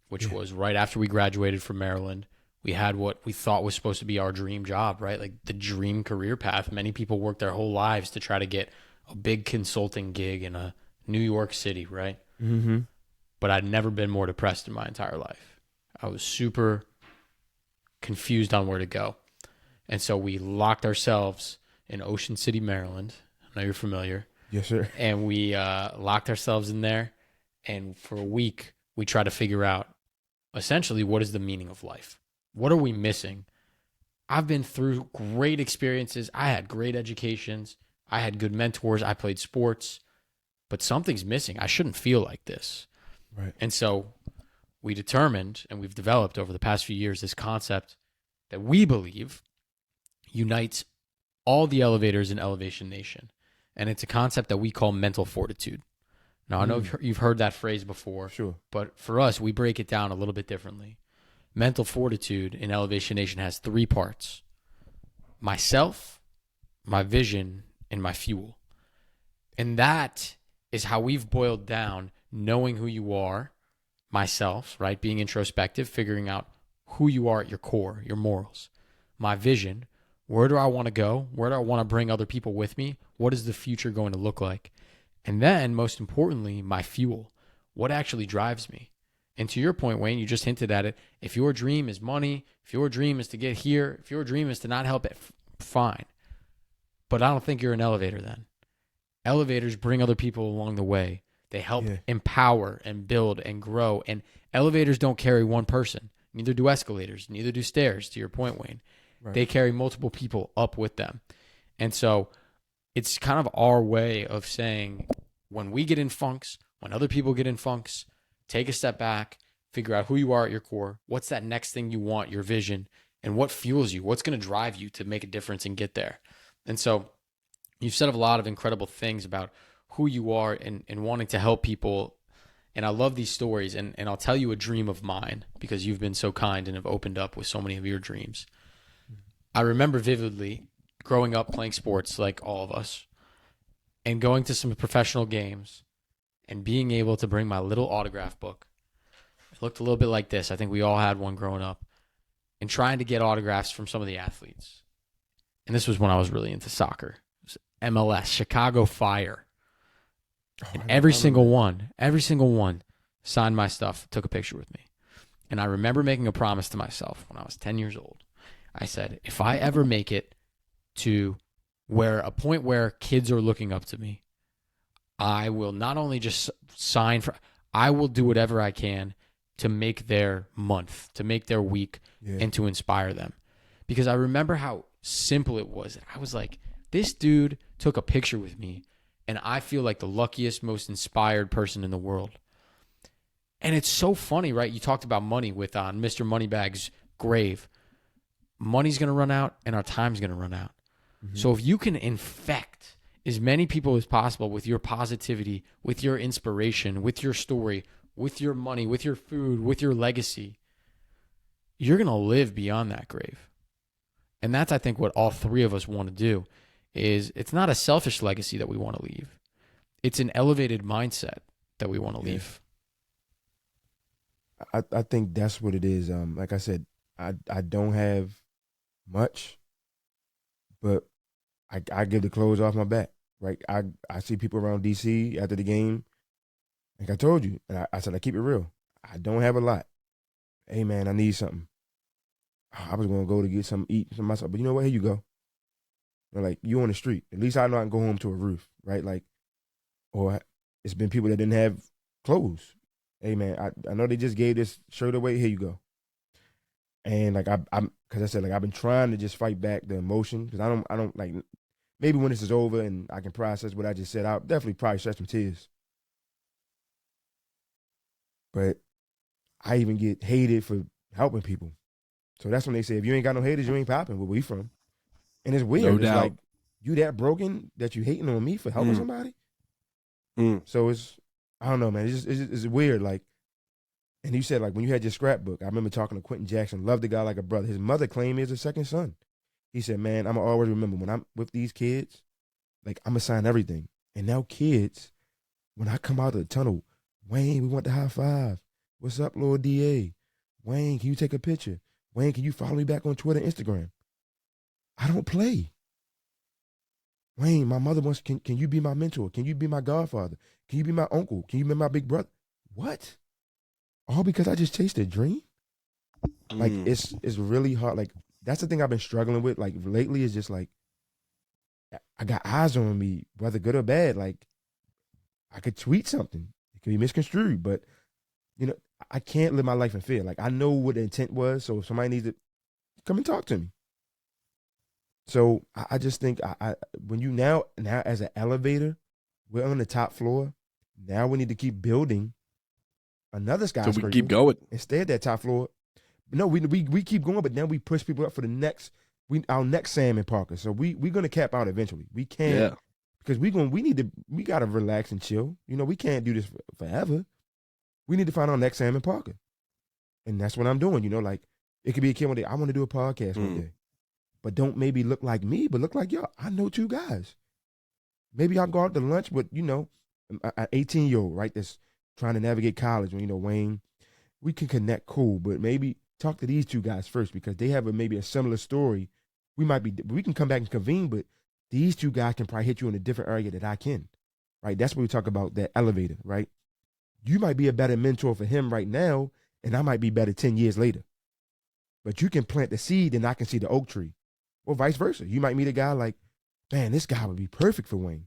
Speaker 1: which was right after we graduated from Maryland, we had what we thought was supposed to be our dream job, right? Like the dream career path. Many people work their whole lives to try to get a big consulting gig in a New York City, right?
Speaker 2: Mm-hmm.
Speaker 1: But I'd never been more depressed in my entire life. I was super confused on where to go. And so we locked ourselves in Ocean City, Maryland. I know you're familiar.
Speaker 2: Yes, sir.
Speaker 1: And we locked ourselves in there. And for a week, we tried to figure out, essentially, what is the meaning of life? What are we missing? I've been through great experiences. I had great educations. I had good mentors. I played sports. But something's missing. I shouldn't feel like this.
Speaker 2: Right.
Speaker 1: And so we determined, and we've developed over the past few years, this concept that we believe unites all the elevators in Elevation Nation. And it's a concept that we call mental fortitude. Now, I know you've heard that phrase before.
Speaker 2: Sure.
Speaker 1: But for us, we break it down a little bit differently. Mental fortitude in Elevation Nation has 3 parts: myself, my vision, and my fuel. And that is how we've boiled down knowing who you are, myself, right? Being introspective, figuring out who you are at your core, your morals. My vision, where do I want to go? Where do I want to bring other people with me? What is the future going to look like? And then, most importantly, my fuel. What actually drives me? And to your point, Wayne, you just hinted at it. If your dream is money, if your dream is to get here, if your dream is to not help it, fine. But I don't think you're an elevator then. Elevators bring other people along the way. They help empower and build and grow. And elevators don't carry one person. Neither do escalators. Neither do stairs, to your point, Wayne. Right. They carry multiple people up with them. And so it's kind of our way of saying, when we get in funks, when other people get in funks, take a step back, figure out who you are at your core. What's that next thing you want, your vision, and what fuels you? What's going to drive you to make a difference and get there? And so you've said a lot of incredible things about who you are and wanting to help people. And I love these stories. And I'll tell you a dream of mine because you've been so kind and have opened up with so many of your dreams. I remember vividly growing up playing sports like all of us and going to some professional games and being able to bring my little autograph book It looked a little bit like this. I think we all had one growing up. And trying to get autographs from some of the athletes. And this was when I was really into soccer. It was MLS, Chicago Fire. And every single one signed my stuff, took a picture with me. And I remember making a promise to myself when I was 10 years old. I said, if I ever make it to a point where kids are looking up to me, I will not only just sign for, I will do whatever I can to make their month, to make their week, and to inspire them. Because I remember how simple it was. I was like, this dude took a picture with me, and I feel like the luckiest, most inspired person in the world. And it's so funny, right? You talked about money with on Mr. Moneybag's grave. Money's going to run out, and our time's going to run out. Mm-hmm. So if you can infect as many people as possible with your positivity, with your inspiration, with your story, with your money, with your food, with your legacy, you're going to live beyond that grave. And that's, I think, what all three of us want to do. Is it's not a selfish legacy that we want to leave. It's an elevated mindset that we want to leave.
Speaker 2: I think that's what it is. Like I said, I don't have much, but I give the clothes off my back. Right? I see people around DC after the game. Like I told you, and I said, I keep it real. I don't have a lot. Hey, man, I need something. I was going to go to get something to eat for myself. But you know what? Here you go. Like, you on the street. At least I know I can go home to a roof, right? Like, or it's been people that didn't have clothes. Hey, man, I know they just gave this shirt away. Here you go. And, like, because I said, like, I've been trying to just fight back the emotion. Because I don't, like, maybe when this is over and I can process what I just said, I'll definitely probably shed some tears. But I even get hated for helping people. So that's when they say, if you ain't got no haters, you ain't popping. Where we from? And it's weird.
Speaker 3: No doubt.
Speaker 2: It's like, you that broken that you hating on me for helping somebody? So it's, I don't know, man. It's weird. Like, and you said, like, when you had your scrapbook, I remember talking to Quentin Jackson, loved the guy like a brother. His mother claimed he was a second son. He said, man, I'm going to always remember when I'm with these kids, like, I'm going to sign everything. And now kids, when I come out of the tunnel, Wayne, we want the high five. What's up, Lord DA? Wayne, can you take a picture? Wayne, can you follow me back on Twitter and Instagram? I don't play. Wayne, my mother wants, can you be my mentor? Can you be my godfather? Can you be my uncle? Can you be my big brother? What? All because I just chased a dream? Like, it's really hard. Like, that's the thing I've been struggling with. Like, lately is just like, I got eyes on me, whether good or bad. Like, I could tweet something. It could be misconstrued, but, you know, I can't live my life in fear. Like, I know what the intent was, so if somebody needs to come and talk to me. So I just think when you now as an elevator, we're on the top floor. Now we need to keep building another skyscraper.
Speaker 3: So we keep going.
Speaker 2: Instead that top floor. No, we keep going, but now we push people up for the next, our next Sam and Parker. So we're gonna cap out eventually. We can't because we gotta relax and chill. You know, we can't do this forever. We need to find our next Sam and Parker. And that's what I'm doing. You know, like, it could be a kid one day, I want to do a podcast one day. But don't maybe look like me, but look like y'all. I know two guys. Maybe I'll go out to lunch with, you know, an 18-year-old, right, that's trying to navigate college. You know, Wayne, we can connect, cool, but maybe talk to these two guys first because they have maybe a similar story. We can come back and convene, but these two guys can probably hit you in a different area that I can, right? That's what we talk about, that elevator, right? You might be a better mentor for him right now, and I might be better 10 years later. But you can plant the seed and I can see the oak tree. Or vice versa. You might meet a guy like, man, this guy would be perfect for Wayne.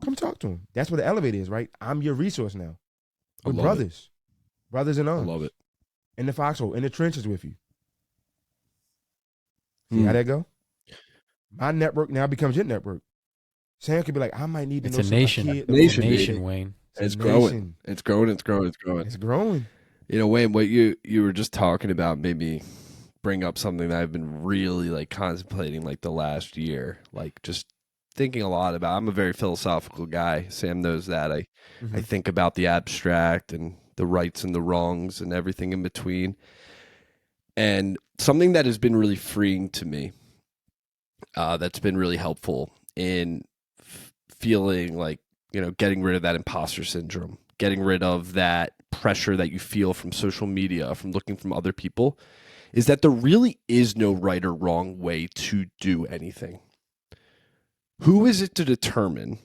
Speaker 2: Come talk to him. That's what the elevator is, right? I'm your resource now. We're brothers. Brothers in arms.
Speaker 3: I love it.
Speaker 2: In the foxhole, in the trenches with you. See how that go? My network now becomes your network. Sam could be like, I might need to know
Speaker 1: It's a nation.
Speaker 3: Nation,
Speaker 1: nation, Wayne.
Speaker 3: It's growing. It's growing. It's growing. It's growing.
Speaker 2: It's growing.
Speaker 3: You know, Wayne, what you were just talking about made me bring up something that I've been really like contemplating like the last year, like just thinking a lot about. I'm a very philosophical guy. Sam knows that. I think about the abstract and the rights and the wrongs and everything in between. And something that has been really freeing to me, that's been really helpful in feeling like, you know, getting rid of that imposter syndrome, getting rid of that pressure that you feel from social media, from looking from other people, is that there really is no right or wrong way to do anything. Who is it to determine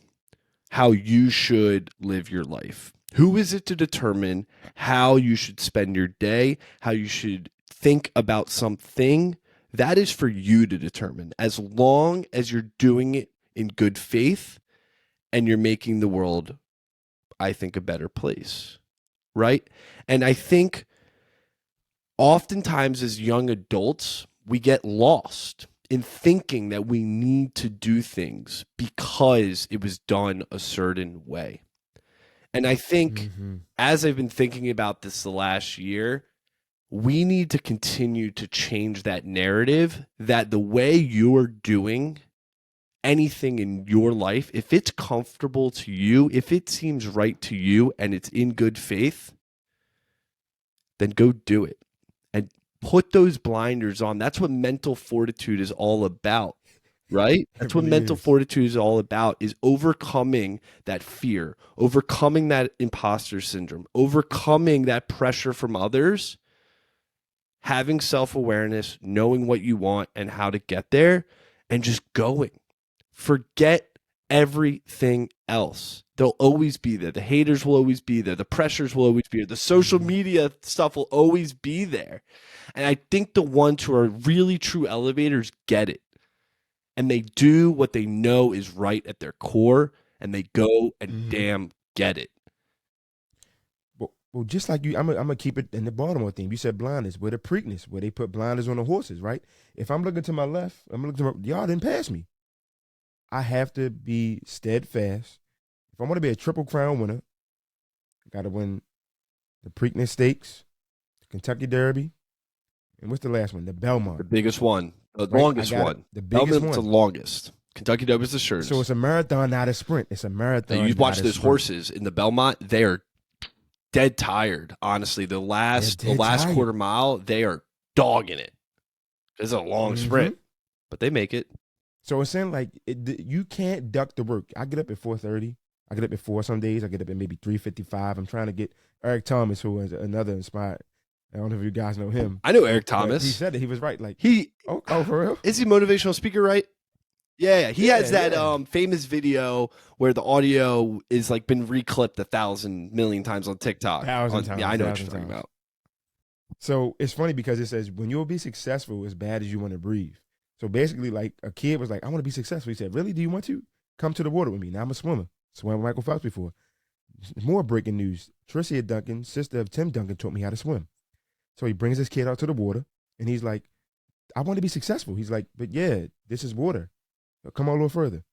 Speaker 3: how you should live your life? Who is it to determine how you should spend your day, how you should think about something? That is for you to determine, as long as you're doing it in good faith and you're making the world, I think, a better place, right? And I think oftentimes as young adults, we get lost in thinking that we need to do things because it was done a certain way. And I think as I've been thinking about this the last year, we need to continue to change that narrative that the way you're doing anything in your life, if it's comfortable to you, if it seems right to you and it's in good faith, then go do it and put those blinders on. That's what mental fortitude is all about, right? That's what mental fortitude is all about, is overcoming that fear, overcoming that imposter syndrome, overcoming that pressure from others, having self-awareness, knowing what you want and how to get there, and just going. Forget everything else. They'll always be there. The haters will always be there. The pressures will always be there. The social media stuff will always be there. And I think the ones who are really true elevators get it. And they do what they know is right at their core, and they go and damn get it.
Speaker 2: Well, just like you, I'm gonna keep it in the Baltimore theme. You said blinders, where the Preakness, where they put blinders on the horses, right? If I'm looking to my left, I'm looking to y'all didn't pass me. I have to be steadfast. If I want to be a Triple Crown winner, I got to win the Preakness Stakes, the Kentucky Derby, and what's the last one? The Belmont.
Speaker 3: The biggest one. The longest one.
Speaker 2: The biggest
Speaker 3: Belmont's
Speaker 2: one.
Speaker 3: the longest. Kentucky Derby is the shortest.
Speaker 2: So it's a marathon, not a sprint. It's a marathon.
Speaker 3: You watch those horses in the Belmont, they are dead tired, honestly. The last quarter mile, they are dogging it. It's a long sprint, but they make it.
Speaker 2: So it's saying like you can't duck the work. I get up at 4:30. I get up at 4 some days. I get up at maybe 3:55. I'm trying to get Eric Thomas, who is another inspired. I don't know if you guys know him.
Speaker 3: I know Eric Thomas.
Speaker 2: He said that he was right. Like
Speaker 3: oh
Speaker 2: for real?
Speaker 3: Is he a motivational speaker, right? Yeah. He has that famous video where the audio is like been reclipped 1,000 million times on TikTok.
Speaker 2: 1,000 times.
Speaker 3: Yeah, I know what you're talking about.
Speaker 2: So it's funny because it says when you'll be successful as bad as you want to breathe. So basically, like a kid was like, I want to be successful. He said, really? Do you want to? Come to the water with me. Now I'm a swimmer. Swam with Michael Phelps before. More breaking news. Tricia Duncan, sister of Tim Duncan, taught me how to swim. So he brings his kid out to the water, and he's like, I want to be successful. He's like, but yeah, this is water. Come on a little further.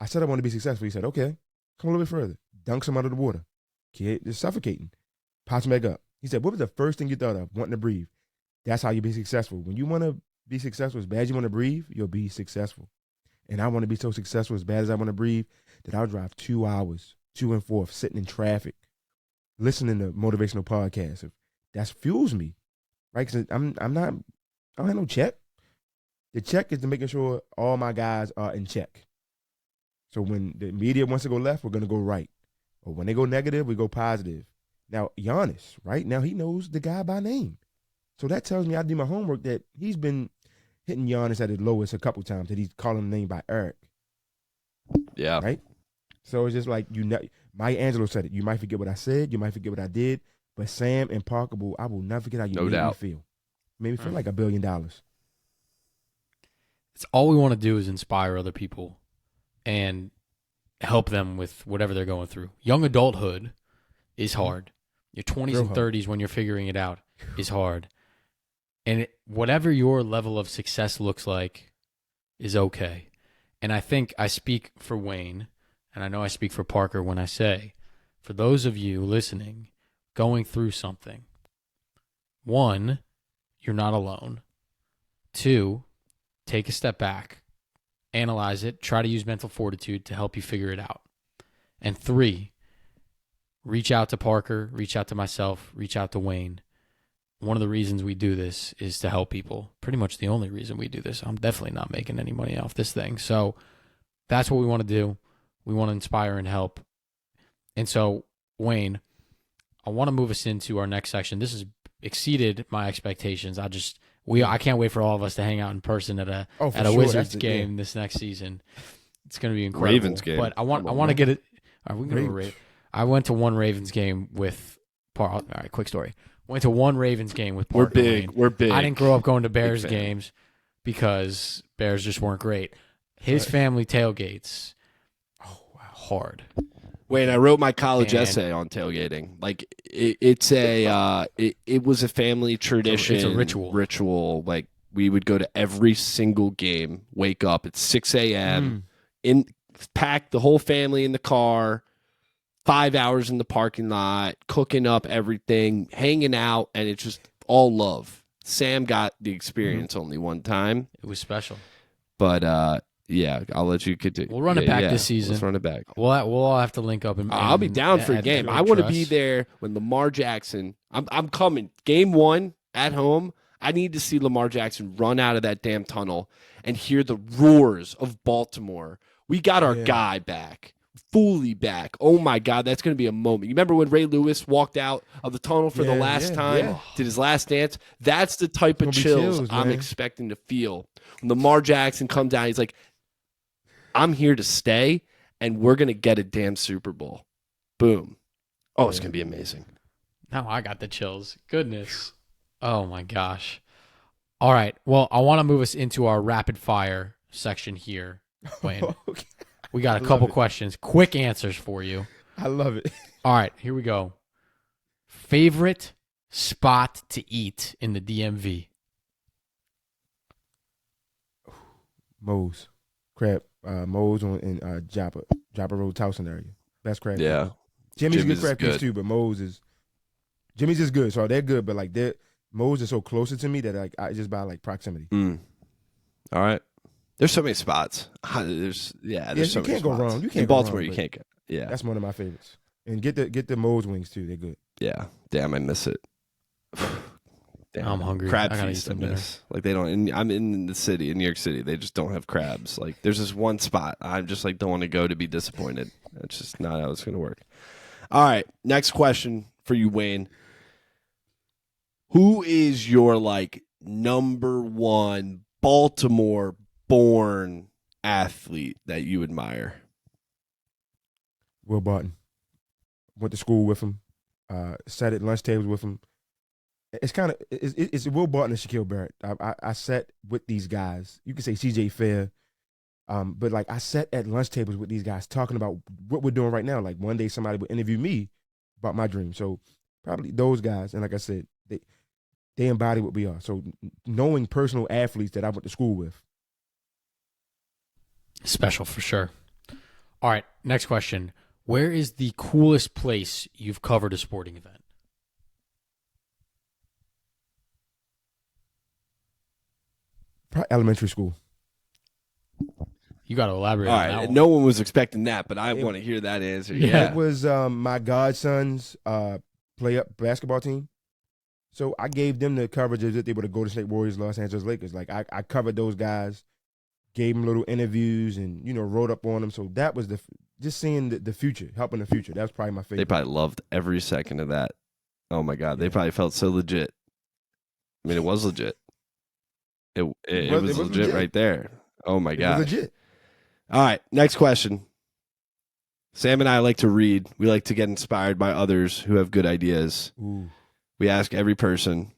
Speaker 2: I said I want to be successful. He said, okay, come a little bit further. Dunks him under the water. Kid is suffocating. Pops him back up. He said, what was the first thing you thought of? Wanting to breathe. That's how you be successful. When you want to be successful as bad as you want to breathe, you'll be successful. And I want to be so successful as bad as I want to breathe that I'll drive 2 hours, 2 and 4, sitting in traffic, listening to motivational podcasts. That fuels me, right? Because I don't have no check. The check is to making sure all my guys are in check. So when the media wants to go left, we're going to go right. Or when they go negative, we go positive. Now, Giannis, right now, he knows the guy by name. So that tells me I do my homework that he's been hitting Giannis at his lowest a couple times, that he's calling him name by Eric.
Speaker 3: Yeah.
Speaker 2: Right? So it's just like, Maya Angelou said it. You might forget what I said. You might forget what I did. But Sam and Parker, I will never forget how you made me feel. Made me feel like $1 billion.
Speaker 1: It's all we want to do is inspire other people and help them with whatever they're going through. Young adulthood is hard. Your 20s and 30s when you're figuring it out is hard. And whatever your level of success looks like is okay. And I think I speak for Wayne, and I know I speak for Parker when I say, for those of you listening, going through something, 1, you're not alone. 2, take a step back, analyze it, try to use mental fortitude to help you figure it out. And 3, reach out to Parker, reach out to myself, reach out to Wayne. One of the reasons we do this is to help people. Pretty much the only reason we do this. I'm definitely not making any money off this thing. So that's what we want to do. We want to inspire and help. And so, Wayne, I want to move us into our next section. This has exceeded my expectations. I can't wait for all of us to hang out in person at a Wizards game this next season. It's going to be incredible.
Speaker 3: Ravens game.
Speaker 1: But I want to get it. Are we going to I went to one Ravens game with all right, quick story. Went to one Ravens game with Parker.
Speaker 3: We're big.
Speaker 1: I didn't grow up going to Bears games because Bears just weren't great. His family tailgates. Oh, wow. Hard.
Speaker 3: Wait, I wrote my college essay on tailgating. Like it was a family tradition.
Speaker 1: It's a ritual.
Speaker 3: Like we would go to every single game, wake up at 6 a.m., pack the whole family in the car, 5 hours in the parking lot, cooking up everything, hanging out, and it's just all love. Sam got the experience only one time.
Speaker 1: It was special.
Speaker 3: But yeah, I'll let you continue.
Speaker 1: We'll run it back this season.
Speaker 3: Let's run it back.
Speaker 1: We'll all have to link up.
Speaker 3: I'll be down for a game. I want to be there when Lamar Jackson. I'm coming. Game 1 at home. I need to see Lamar Jackson run out of that damn tunnel and hear the roars of Baltimore. We got our guy back. Fully back. Oh my God, that's going to be a moment. You remember when Ray Lewis walked out of the tunnel for the last time, did his last dance? That's the type of chills I'm expecting to feel. When Lamar Jackson comes down, he's like, I'm here to stay, and we're going to get a damn Super Bowl. Boom. Oh, it's going to be amazing.
Speaker 1: Now I got the chills. Goodness. Oh, my gosh. All right. Well, I want to move us into our rapid fire section here, Wayne.
Speaker 2: Okay.
Speaker 1: We got a couple questions. Quick answers for you.
Speaker 2: I love it.
Speaker 1: All right. Here we go. Favorite spot to eat in the DMV?
Speaker 2: Moe's. Crab. Moe's in Joppa Road, Towson area. Best crab.
Speaker 3: Yeah.
Speaker 2: Jimmy's good crab piece too, but Jimmy's is good. So they're good, but like Moe's is so closer to me that like I just buy like proximity.
Speaker 3: All right. There's so many spots. There's so
Speaker 2: you
Speaker 3: many
Speaker 2: can't
Speaker 3: spots.
Speaker 2: go wrong. You can't
Speaker 3: in
Speaker 2: go
Speaker 3: Baltimore.
Speaker 2: wrong,
Speaker 3: You can't go. Yeah.
Speaker 2: That's one of my favorites. And get the Moe's wings too. They're good.
Speaker 3: Yeah. Damn, I miss it. Damn.
Speaker 1: I'm hungry.
Speaker 3: Crab
Speaker 1: I gotta
Speaker 3: feast.
Speaker 1: eat some
Speaker 3: I miss. Like they don't. I'm in the city, in New York City. They just don't have crabs. Like there's this one spot. I'm just like don't want to go to be disappointed. That's just not how it's going to work. All right. Next question for you, Wayne. Who is your like number one Baltimore-born athlete that you admire?
Speaker 2: Will Barton. Went to school with him. Sat at lunch tables with him. It's Will Barton and Shaquille Barrett. I sat with these guys. You can say CJ Fair, but like I sat at lunch tables with these guys talking about what we're doing right now. Like one day somebody would interview me about my dream. So probably those guys. And like I said, they embody what we are. So knowing personal athletes that I went to school with.
Speaker 1: Special for sure. All right, next question. Where is the coolest place you've covered a sporting event?
Speaker 2: Probably elementary school.
Speaker 1: You got to elaborate
Speaker 3: All
Speaker 1: on that
Speaker 3: right.
Speaker 1: one.
Speaker 3: No one was expecting that, but I want to hear that answer. Yeah.
Speaker 2: It was my godson's play-up basketball team. So I gave them the coverage as if they were the Golden State Warriors, Los Angeles Lakers. Like I covered those guys, gave them little interviews, and wrote up on them. So that was just seeing the future, helping the future. That was probably my favorite.
Speaker 3: They probably loved every second of that. Oh my God, they probably felt so legit. I mean, it was legit. It was legit right there. Oh my God,
Speaker 2: legit.
Speaker 3: All right, next question. Sam and I like to read. We like to get inspired by others who have good ideas.
Speaker 2: Ooh.
Speaker 3: We ask every person,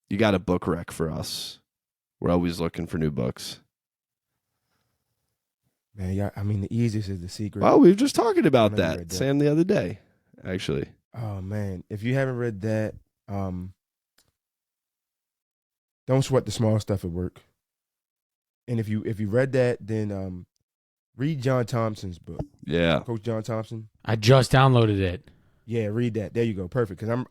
Speaker 3: you got a book rec for us? We're always looking for new books.
Speaker 2: Man, yeah, I mean, the easiest is The Secret.
Speaker 3: Well, we were just talking about
Speaker 2: I
Speaker 3: that,
Speaker 2: read that,
Speaker 3: Sam, the other day, actually.
Speaker 2: Oh, man. If you haven't read that, don't sweat the small stuff at work. And if you read that, then read John Thompson's book.
Speaker 3: Yeah.
Speaker 2: Coach John Thompson.
Speaker 1: I just downloaded it.
Speaker 2: Yeah, read that. There you go. Perfect. Because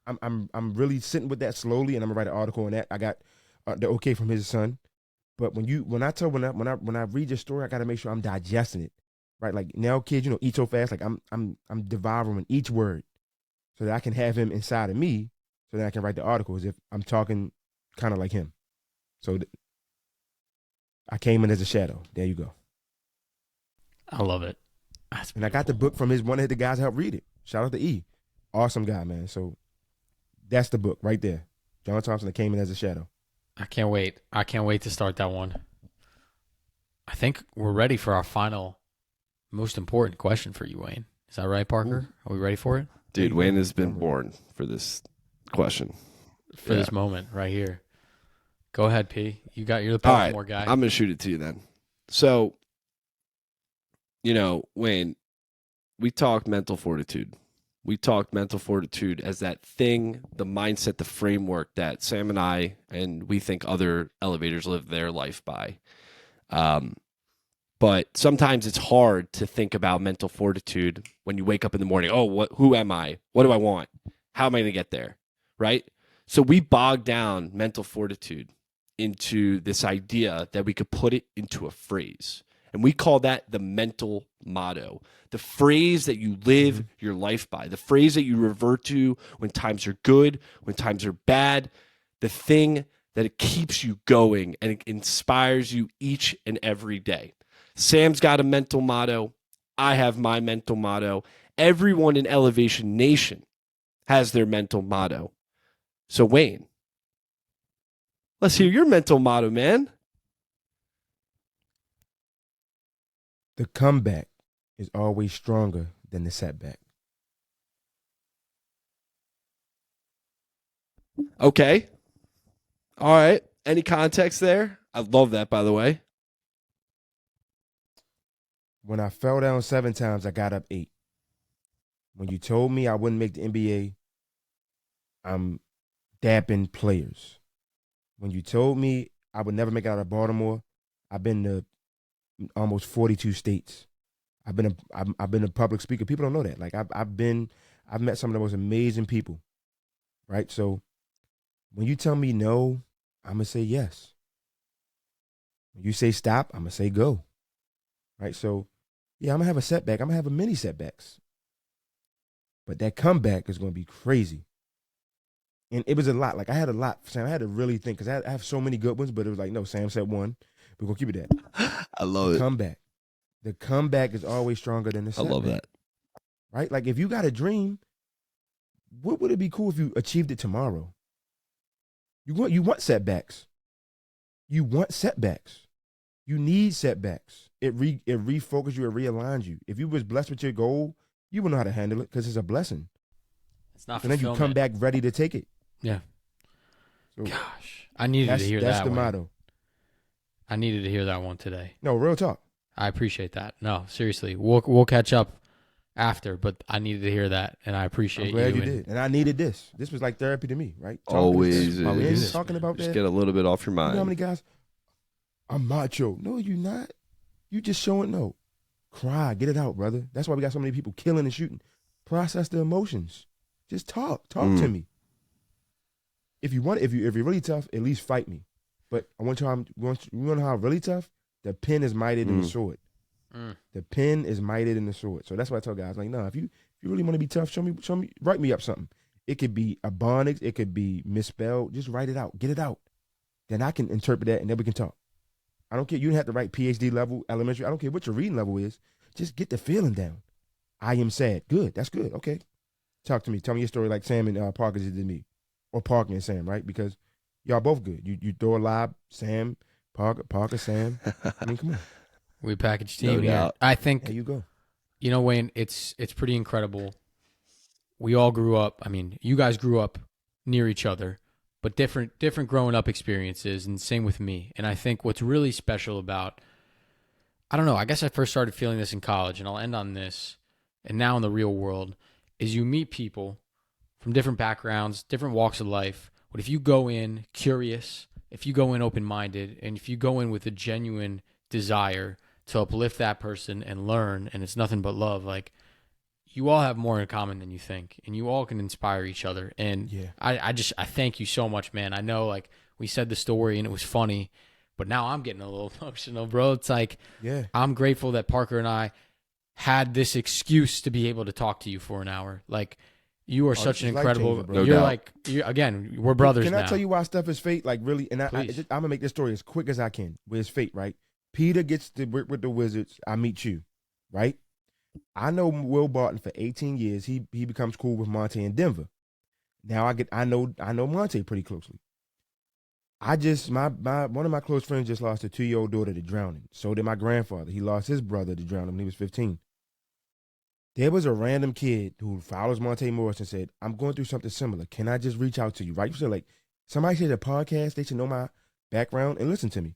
Speaker 2: I'm really sitting with that slowly, and I'm gonna write an article on that. I got the okay from his son. But when I read your story, I got to make sure I'm digesting it, right? Like now, kids, eat so fast. Like I'm devouring each word, so that I can have him inside of me, so that I can write the article as if I'm talking kind of like him. So I came in as a shadow. There you go.
Speaker 1: I love it.
Speaker 2: And I got the book from one of the guys who helped read it. Shout out to E. Awesome guy, man. So that's the book right there. John Thompson that came in as a shadow.
Speaker 1: I can't wait. I can't wait to start that one. I think we're ready for our final, most important question for you, Wayne. Is that right, Parker?
Speaker 2: Ooh.
Speaker 1: Are we ready for it?
Speaker 3: Dude, Wayne has been born for this question.
Speaker 1: For this moment right here. Go ahead, P. You're the
Speaker 3: All right,
Speaker 1: Baltimore guy.
Speaker 3: I'm going to shoot it to you then. So, Wayne, we talked mental fortitude. We talked mental fortitude as that thing, the mindset, the framework that Sam and I, and we think other elevators live their life by. But sometimes it's hard to think about mental fortitude when you wake up in the morning. Oh, who am I? What do I want? How am I going to get there? Right? So we bog down mental fortitude into this idea that we could put it into a phrase. And we call that the mental motto, the phrase that you live your life by, the phrase that you revert to when times are good, when times are bad, the thing that it keeps you going and it inspires you each and every day. Sam's got a mental motto. I have my mental motto. Everyone in Elevation Nation has their mental motto. So, Wayne, let's hear your mental motto, man.
Speaker 2: The comeback is always stronger than the setback.
Speaker 3: Okay. All right. Any context there? I love that, by the way.
Speaker 2: When I fell down 7 times, I got up 8. When you told me I wouldn't make the NBA, I'm dapping players. When you told me I would never make it out of Baltimore, I've been to almost 42 states. I've been a public speaker. People don't know that. Like I've met some of the most amazing people. Right? So when you tell me no, I'm gonna say yes. When you say stop, I'm gonna say go. Right? So yeah, I'm gonna have a setback. I'm gonna have a many setbacks. But that comeback is gonna be crazy. And it was a lot. Like I had a lot, Sam. I had to really think because I have so many good ones, but it was like, no, Sam said one. We're gonna keep it that.
Speaker 3: I love it.
Speaker 2: Comeback. The comeback is always stronger than the setback.
Speaker 3: I love that.
Speaker 2: Right? Like if you got a dream, what would it be cool if you achieved it tomorrow? You want setbacks. You want setbacks. You need setbacks. It refocuses you, it realigns you. If you was blessed with your goal, you would know how to handle it because it's a blessing.
Speaker 1: It's not
Speaker 2: and then you come back ready to take it.
Speaker 1: Yeah.
Speaker 2: So
Speaker 1: gosh, I needed to hear that.
Speaker 2: That's the
Speaker 1: one.
Speaker 2: motto.
Speaker 1: I needed to hear that one today.
Speaker 2: No, real talk.
Speaker 1: I appreciate that. No, seriously, we'll catch up after, but I needed to hear that, and I appreciate
Speaker 2: I'm glad you
Speaker 1: and
Speaker 2: did. And I needed this. This was like therapy to me, right?
Speaker 3: Always
Speaker 2: is. Talking about
Speaker 3: just
Speaker 2: that.
Speaker 3: Get a little bit off your mind.
Speaker 2: You know how many guys? I'm macho. No, you not. You just showing no. Cry. Get it out, brother. That's why we got so many people killing and shooting. Process the emotions. Just talk. Talk to me. If you're really tough, at least fight me. But I want you to know how really tough? The pen is mightier than the sword. The pen is mightier than the sword. So that's why I tell guys, like, no, if you really want to be tough, show me, write me up something. It could be ebonics, it could be misspelled. Just write it out. Get it out. Then I can interpret that and then we can talk. I don't care. You don't have to write PhD level, elementary. I don't care what your reading level is. Just get the feeling down. I am sad. Good. That's good. Okay. Talk to me. Tell me your story like Sam and Parker did to me. Or Parker and Sam, right? Because y'all both good. You throw a lob, Sam, Parker, Sam. I mean, come on.
Speaker 1: We package team
Speaker 3: No
Speaker 1: here.
Speaker 3: doubt.
Speaker 1: I think,
Speaker 2: There you go.
Speaker 1: you know, Wayne, it's pretty incredible. We all grew up. I mean, you guys grew up near each other, but different growing up experiences, and same with me. And I think what's really special about, I don't know, I guess I first started feeling this in college, and I'll end on this, and now in the real world, is you meet people from different backgrounds, different walks of life. But if you go in curious, if you go in open-minded, and if you go in with a genuine desire to uplift that person and learn, and it's nothing but love, like, you all have more in common than you think, and you all can inspire each other. And
Speaker 2: Yeah.
Speaker 1: I thank you so much, man. I know, like, we said the story and it was funny, but now I'm getting a little emotional, bro. It's like,
Speaker 2: Yeah.
Speaker 1: I'm grateful that Parker and I had this excuse to be able to talk to you for an hour. Like, you are such an
Speaker 2: it's
Speaker 1: incredible,
Speaker 2: life-changing, bro.
Speaker 1: you're
Speaker 3: No doubt.
Speaker 1: like, again, we're brothers
Speaker 2: Can
Speaker 1: now.
Speaker 2: I tell you why stuff is fate? Like, really? And I'm
Speaker 1: Please.
Speaker 2: going to make this story as quick as I can. Where it's fate, right? Peter gets to work with the Wizards. I meet you, right? I know Will Barton for 18 years. He becomes cool with Monte in Denver. Now I know Monte pretty closely. One of my close friends just lost a 2-year-old daughter to drowning. So did my grandfather. He lost his brother to drowning when he was 15. There was a random kid who follows Monte Morris and said, I'm going through something similar. Can I just reach out to you? Right? You said, like, somebody said a podcast, they should know my background and listen to me.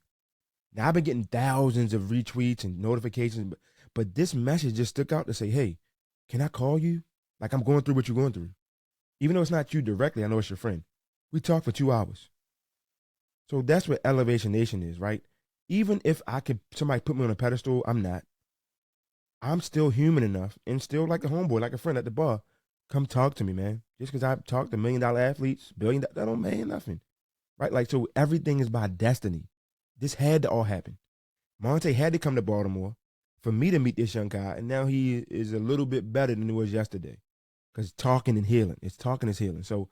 Speaker 2: Now, I've been getting thousands of retweets and notifications, but this message just stuck out to say, hey, can I call you? Like, I'm going through what you're going through. Even though it's not you directly, I know it's your friend. We talked for 2 hours. So that's what Elevation Nation is, right? Even if somebody put me on a pedestal, I'm not. I'm still human enough and still like a homeboy, like a friend at the bar. Come talk to me, man. Just because I've talked to $1 million athletes, billion, that don't mean nothing, right? Like, so everything is by destiny. This had to all happen. Monte had to come to Baltimore for me to meet this young guy, and now he is a little bit better than he was yesterday. Because talking and healing. It's talking is healing. So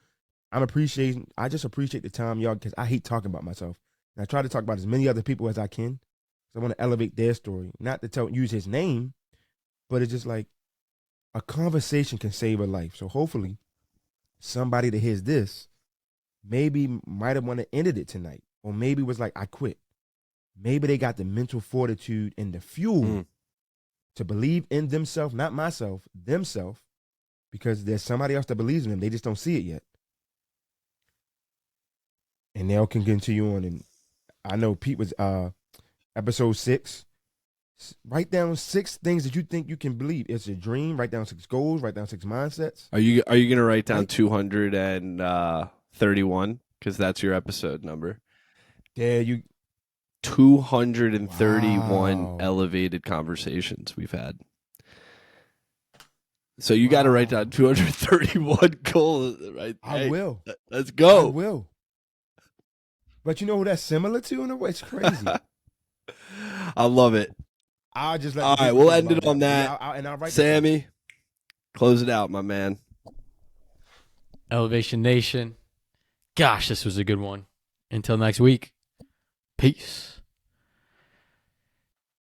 Speaker 2: I just appreciate the time, y'all, because I hate talking about myself. And I try to talk about as many other people as I can. So I want to elevate their story. Not to use his name, but it's just like a conversation can save a life. So hopefully somebody that hears this maybe might have wanted to ended it tonight. Or maybe was like, I quit. Maybe they got the mental fortitude and the fuel to believe in themselves, not myself, themselves, because there's somebody else that believes in them. They just don't see it yet. And they'll can continue on. And I know Pete was episode 6. Write down 6 things that you think you can believe. It's a dream. Write down 6 goals. Write down 6 mindsets.
Speaker 3: Are you going to write down 231? Because that's your episode number.
Speaker 2: Yeah, you
Speaker 3: 231 elevated conversations we've had. So you got to write down 231 goals, right?
Speaker 2: I will.
Speaker 3: Let's go.
Speaker 2: I will. But you know who that's similar to in a way? It's crazy.
Speaker 3: I love it.
Speaker 2: I'll just let.
Speaker 3: All right, we'll end it on that.
Speaker 2: I'll write
Speaker 3: Sammy, close it out, my man.
Speaker 1: Elevation Nation. Gosh, this was a good one. Until next week. Peace.